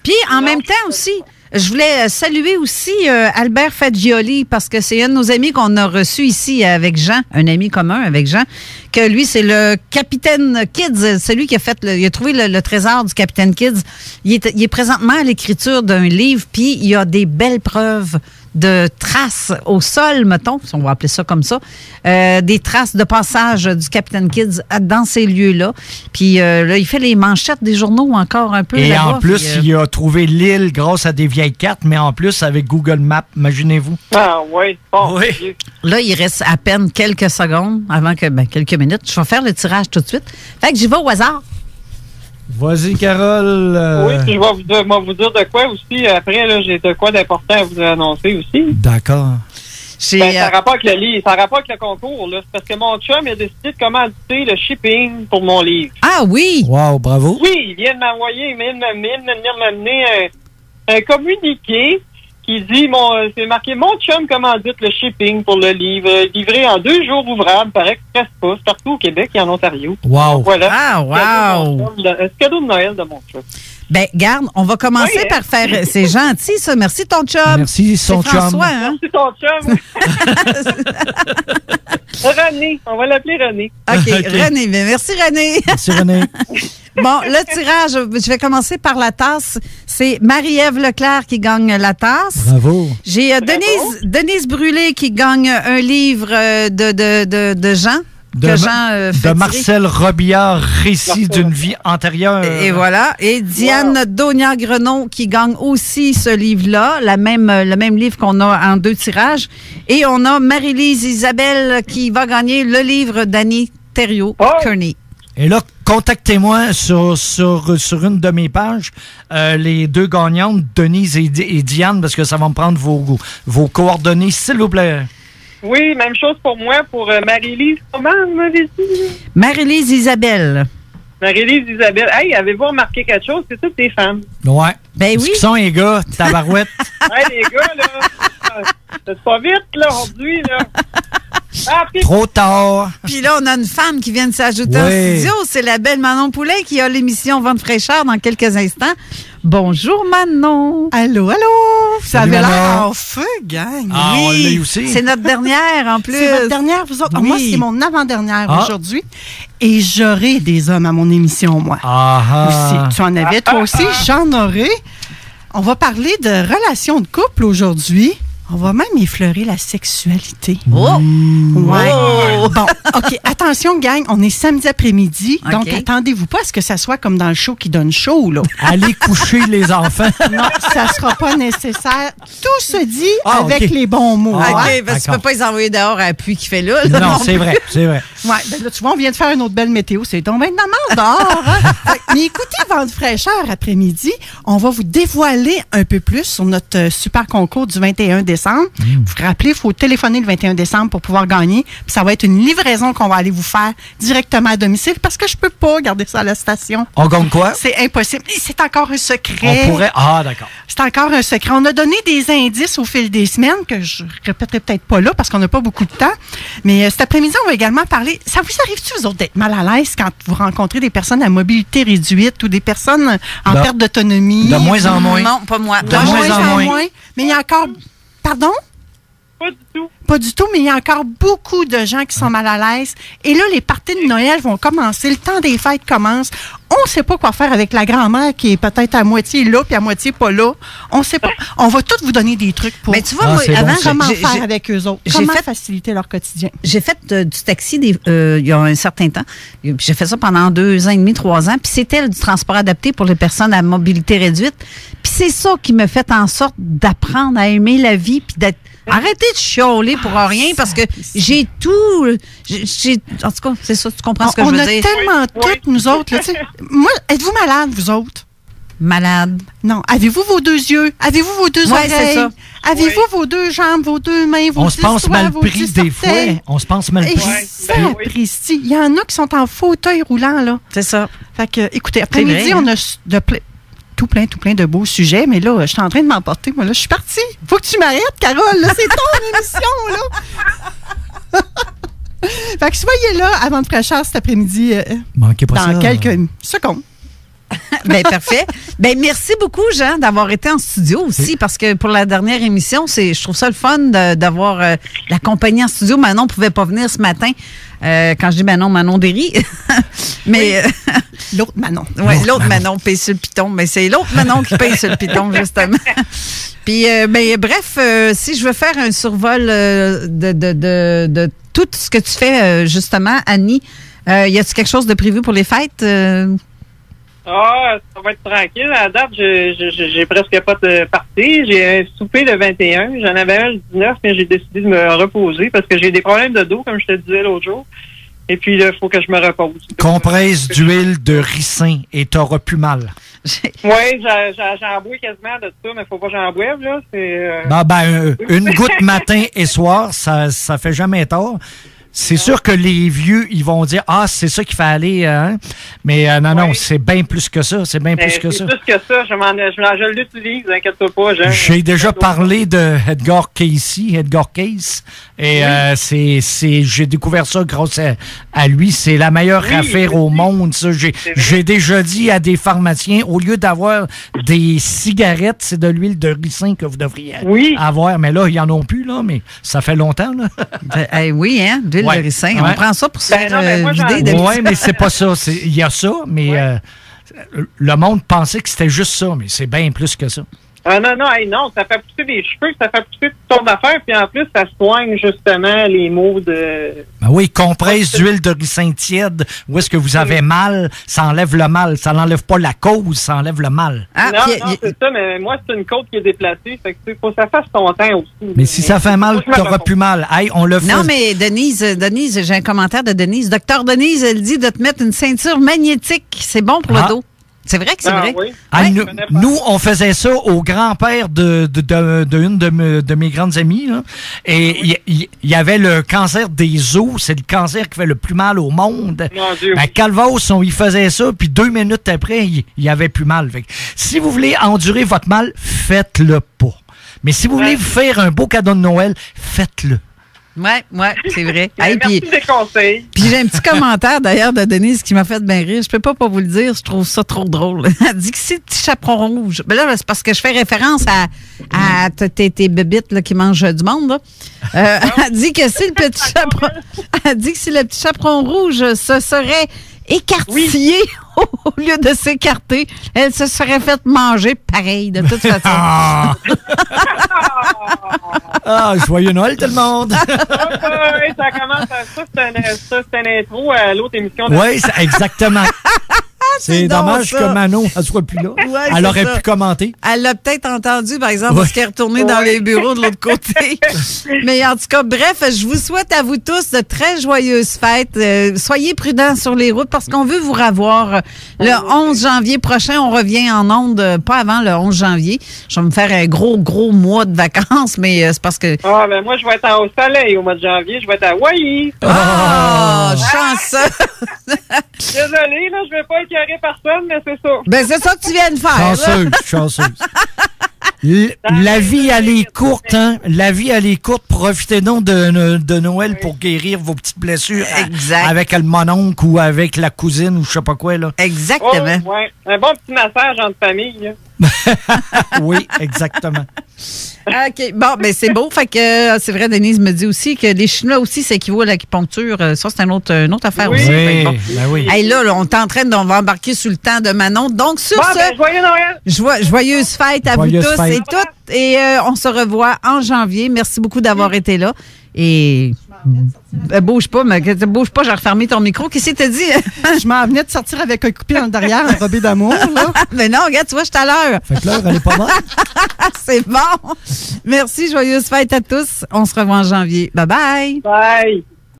Puis, en même temps aussi, je voulais saluer aussi Albert Fagioli, parce que c'est un de nos amis qu'on a reçu ici avec Jean, un ami commun avec Jean, que lui, c'est le Capitaine Kids, c'est lui qui a fait, il a trouvé le trésor du Capitaine Kids. Il est présentement à l'écriture d'un livre, puis il y a des belles preuves de traces au sol, mettons, si on va appeler ça comme ça, des traces de passage du Capitaine Kids dans ces lieux-là. Puis là, il fait les manchettes des journaux encore un peu. Et en plus, il a trouvé l'île grâce à des vieilles cartes, mais en plus avec Google Maps, imaginez-vous. Ah oui, bon. Oui. Là, il reste à peine quelques secondes avant que, quelques minutes. Je vais faire le tirage tout de suite. Fait que j'y vais au hasard. Vas-y, Carole. Oui, puis je vais vous dire de quoi aussi. Après, là, j'ai de quoi d'important à vous annoncer aussi. D'accord. Ça rapporte avec le livre, ça rapporte avec le concours. Là. C'est parce que mon chum a décidé de commanditer le shipping pour mon livre. Ah oui! Wow, bravo. Oui, il vient de m'envoyer, il vient de venir m'amener un communiqué qui dit, c'est marqué « Mon chum commandite le shipping pour le livre, livré en 2 jours ouvrables par Express Post, partout au Québec et en Ontario. » Wow! Voilà. Ah, wow! C'est cadeau de Noël de mon chum. Ben, garde, on va commencer Oui, par faire... C'est gentil, ça. Merci, ton chum. Merci, son C'est chum. François, hein? C'est ton chum. René, on va l'appeler René. OK, OK. René. Ben, merci, René. Merci, René. Bon, le tirage, je vais commencer par la tasse. C'est Marie-Ève Leclerc qui gagne la tasse. Bravo. J'ai Denise Brûlé qui gagne un livre de Jean. Que Jean fait de Marcel Robillard, Récit d'une vie antérieure. Et voilà. Et Diane Daunia-Grenon qui gagne aussi ce livre-là, le même livre qu'on a en 2 tirages. Et on a Marie-Lise Isabelle qui va gagner le livre d'Annie Thériault-Kearney. Et là, contactez-moi sur une de mes pages, les 2 gagnantes, Denise et Diane, parce que ça va me prendre vos coordonnées, s'il vous plaît. Oui, même chose pour moi, pour Marie-Lise. Comment vous m'avez dit? Marie-Lise Isabelle. Marie-Lise Isabelle. Hey, avez-vous remarqué quelque chose? C'est toutes des femmes. Ouais. Ben Ce oui. qui sont les gars, tabarouette. Hey, les gars, là, c'est pas vite, là, aujourd'hui, là. Ah, puis, Trop tard. Puis là, on a une femme qui vient de s'ajouter en Oui. studio. C'est la belle Manon Poulet qui a l'émission Vente fraîcheur dans quelques instants. Bonjour, Manon. Allô, allô! Ça Salut, avait l'air Manon. en feu, gang! Ah, on l'a eu aussi. C'est notre dernière, en plus. C'est votre dernière, vous autres? Oui. Moi, c'est mon avant-dernière Ah. aujourd'hui. Et j'aurai des hommes à mon émission, moi. Ah, Aussi. Tu en avais, toi aussi? J'en aurai. On va parler de relations de couple aujourd'hui. On va même effleurer la sexualité. Oh! Ouais. Oh! Bon, OK. Attention, gang, on est samedi après-midi. OK. Donc, attendez-vous pas à ce que ça soit comme dans le show qui donne chaud, là. Allez coucher les enfants. Non, ça sera pas nécessaire. Tout se dit Ah, avec OK. les bons mots. OK, hein? parce que tu peux D'accord. pas les envoyer dehors à la pluie qui fait là. Non, c'est vrai, c'est vrai. Ouais, ben là, tu vois, on vient de faire une autre belle météo. C'est donc bien de la merde dehors. Hein? Mais écoutez, Vente fraîcheur après-midi, on va vous dévoiler un peu plus sur notre super concours du 21 décembre. Vous vous rappelez, il faut téléphoner le 21 décembre pour pouvoir gagner. Puis ça va être une livraison qu'on va aller vous faire directement à domicile parce que je peux pas garder ça à la station. On gagne quoi? C'est impossible. Et c'est encore un On secret. pourrait... Ah, d'accord. C'est encore un secret. On a donné des indices au fil des semaines que je répéterai peut-être pas là parce qu'on n'a pas beaucoup de temps. Mais cet après-midi, on va également parler. Ça vous arrive-tu, vous autres, d'être mal à l'aise quand vous rencontrez des personnes à mobilité réduite ou des personnes en Non. perte d'autonomie? De moins en moins. Non, pas moi. De Moi, moins en moins. Mais il y a encore. Pardon? pas du tout. Pas du tout, mais il y a encore beaucoup de gens qui sont mal à l'aise. Et là, les parties de Noël vont commencer. Le temps des fêtes commence. On ne sait pas quoi faire avec la grand-mère qui est peut-être à moitié là puis à moitié pas là. On ne sait pas. On va tous vous donner des trucs pour Mais tu vois, Ah, moi, c'est bon, avant, ça. comment j'ai- faire j'ai- avec eux autres. j'ai Comment fait- faciliter leur quotidien. J'ai fait du taxi il y a un certain temps. Puis j'ai fait ça pendant 2 ans et demi, 3 ans. Puis c'était du transport adapté pour les personnes à mobilité réduite. Puis c'est ça qui me fait en sorte d'apprendre à aimer la vie puis d'être... Arrêtez de chialer pour rien parce que j'ai tout... En tout cas, c'est ça, tu comprends ce que je On veux a dire? tellement toutes, nous autres. Là, tu sais. Moi, êtes-vous malade, vous autres? Malade. Non. Avez-vous vos 2 yeux? Avez-vous vos 2 Ouais, oreilles? c'est ça. Avez-vous vos 2 jambes, vos 2 mains, vos On 10 se pense doigts, mal vos pris 10 des fois. orteils? On se pense mal Et pris. ben oui. sapristi. Il y en a qui sont en fauteuil roulant, là. C'est ça. Fait que, écoutez, après-midi, vrai, hein? on a tout plein de beaux sujets, mais là, je suis en train de m'emporter. Moi, là, je suis partie. Faut que tu m'arrêtes, Carole. Là, c'est ton émission, là. Fait que soyez là avant de fraîcheur cet après-midi, Manquez pas ça. dans quelques secondes. Ben parfait. Ben merci beaucoup, Jean, d'avoir été en studio aussi, parce que pour la dernière émission, je trouve ça le fun d'avoir la compagnie en studio. Manon pouvait pas venir ce matin. Quand je dis Manon Derry. Mais L'autre Manon. ouais, l'autre Manon paye sur le piton. Mais c'est l'autre Manon qui paye sur le piton, justement. Puis, ben, bref, si je veux faire un survol de tout ce que tu fais, justement, Annie, y a-t-il quelque chose de prévu pour les fêtes? Ah, ça va être tranquille. À la date, j'ai presque pas de partie. J'ai un souper le 21. J'en avais un le 19, mais j'ai décidé de me reposer parce que j'ai des problèmes de dos, comme je te disais l'autre jour. Et puis, là, il faut que je me repose. Compresse d'huile de ricin et t'auras plus mal. Oui, j'en bois quasiment de ça, mais faut pas que j'en boive, là. C'est, Ben, une goutte matin et soir, ça fait jamais tort. C'est sûr que les vieux, ils vont dire, ah, c'est ça qu'il fait aller, hein? Mais non, c'est bien plus que ça. C'est bien plus que ça. C'est plus que ça. Je l'utilise, inquiète-toi pas. J'ai déjà parlé de Edgar Cayce. Et j'ai découvert ça grâce à lui. C'est la meilleure affaire au monde, ça. J'ai déjà dit à des pharmaciens, au lieu d'avoir des cigarettes, c'est de l'huile de ricin que vous devriez avoir. Mais là, ils n'en ont plus, là. Mais ça fait longtemps, là. Oui, hein? D'huile de ricin. On prend ça pour se faire vider. Oui, mais c'est pas ça. Il y a ça, mais le monde pensait que c'était juste ça. Mais c'est bien plus que ça. Non, ça fait pousser des cheveux, ça fait pousser toutes sortes d'affaires, puis en plus, ça soigne justement les maux de... Ben oui, compresse d'huile de ricin tiède, où est-ce que vous avez mal, ça enlève le mal. Ça n'enlève pas la cause, ça enlève le mal. Non, c'est ça, mais moi, c'est une côte qui est déplacée, fait que faut que ça fasse son temps aussi. Mais si ça fait mal, tu n'auras plus mal. Hey, on le fait. Non, mais Denise, j'ai un commentaire de Denise. Docteur Denise, elle dit de te mettre une ceinture magnétique. C'est bon pour le dos. C'est vrai que c'est vrai. Oui. Nous, on faisait ça au grand-père d'une de mes grandes amies. Là. Et il y avait le cancer des os. C'est le cancer qui fait le plus mal au monde. À Calvos, on y faisait ça, puis 2 minutes après, il y avait plus mal. Fait que, si vous voulez endurer votre mal, faites-le pas. Mais si vous voulez vous faire un beau cadeau de Noël, faites-le. Oui, c'est vrai. Merci des conseils. Puis j'ai un petit commentaire d'ailleurs de Denise qui m'a fait bien rire. Je peux pas vous le dire, je trouve ça trop drôle. Elle dit que c'est le petit chaperon rouge. Ben là, c'est parce que je fais référence à tes bébites là, qui mangent du monde. Là. Elle dit que si le petit chaperon. Elle dit que si le petit chaperon rouge se serait écartillé au lieu de s'écarter, elle se serait faite manger pareil, de toute façon. Joyeux Noël, tout le monde! Ça commence à ça, c'est un intro à l'autre émission. Oui, exactement. C'est dommage que Manon ne soit plus là. Ouais, elle aurait pu commenter. Elle l'a peut-être entendu, par exemple, parce qu'elle est retournée dans les bureaux de l'autre côté. Mais en tout cas, bref, je vous souhaite à vous tous de très joyeuses fêtes. Soyez prudents sur les routes parce qu'on veut vous revoir le 11 janvier prochain. On revient en ondes, pas avant le 11 janvier. Je vais me faire un gros mois de vacances, mais c'est parce que... ben moi, je vais être au soleil au mois de janvier. Je vais être à Hawaii. Chanceux! Désolé, là, je vais pas écœurer personne, mais c'est ça. Ben, c'est ça que tu viens de faire. Chanceuse. La vie, elle est courte, hein? La vie, elle est courte. Profitez donc de Noël pour guérir vos petites blessures. Exact. Avec le mononcle ou avec la cousine ou je sais pas quoi, là. Exactement. Un bon petit massage entre famille, là. Oui, exactement. OK. Bon, ben c'est beau. Fait que c'est vrai, Denise me dit aussi que les Chinois aussi, ça équivaut à l'acupuncture. Ça, c'est une autre affaire aussi. Oui, oui. Hey, là, on est en train on va embarquer sur le temps de Manon. Donc, sur ce... joyeux Noël! Joyeuses fêtes à vous tous et toutes. Et on se revoit en janvier. Merci beaucoup d'avoir été là. Et... bouge pas, je vais refermer ton micro. Qu'est-ce que t'as dit? Je m'en venais de sortir avec un coupé dans le derrière, un robé d'amour, là. Mais non, regarde, tu vois, je suis à l'heure. Fait que l'heure, elle est pas mal. C'est bon. Merci, joyeuses fêtes à tous. On se revoit en janvier. Bye bye. Bye.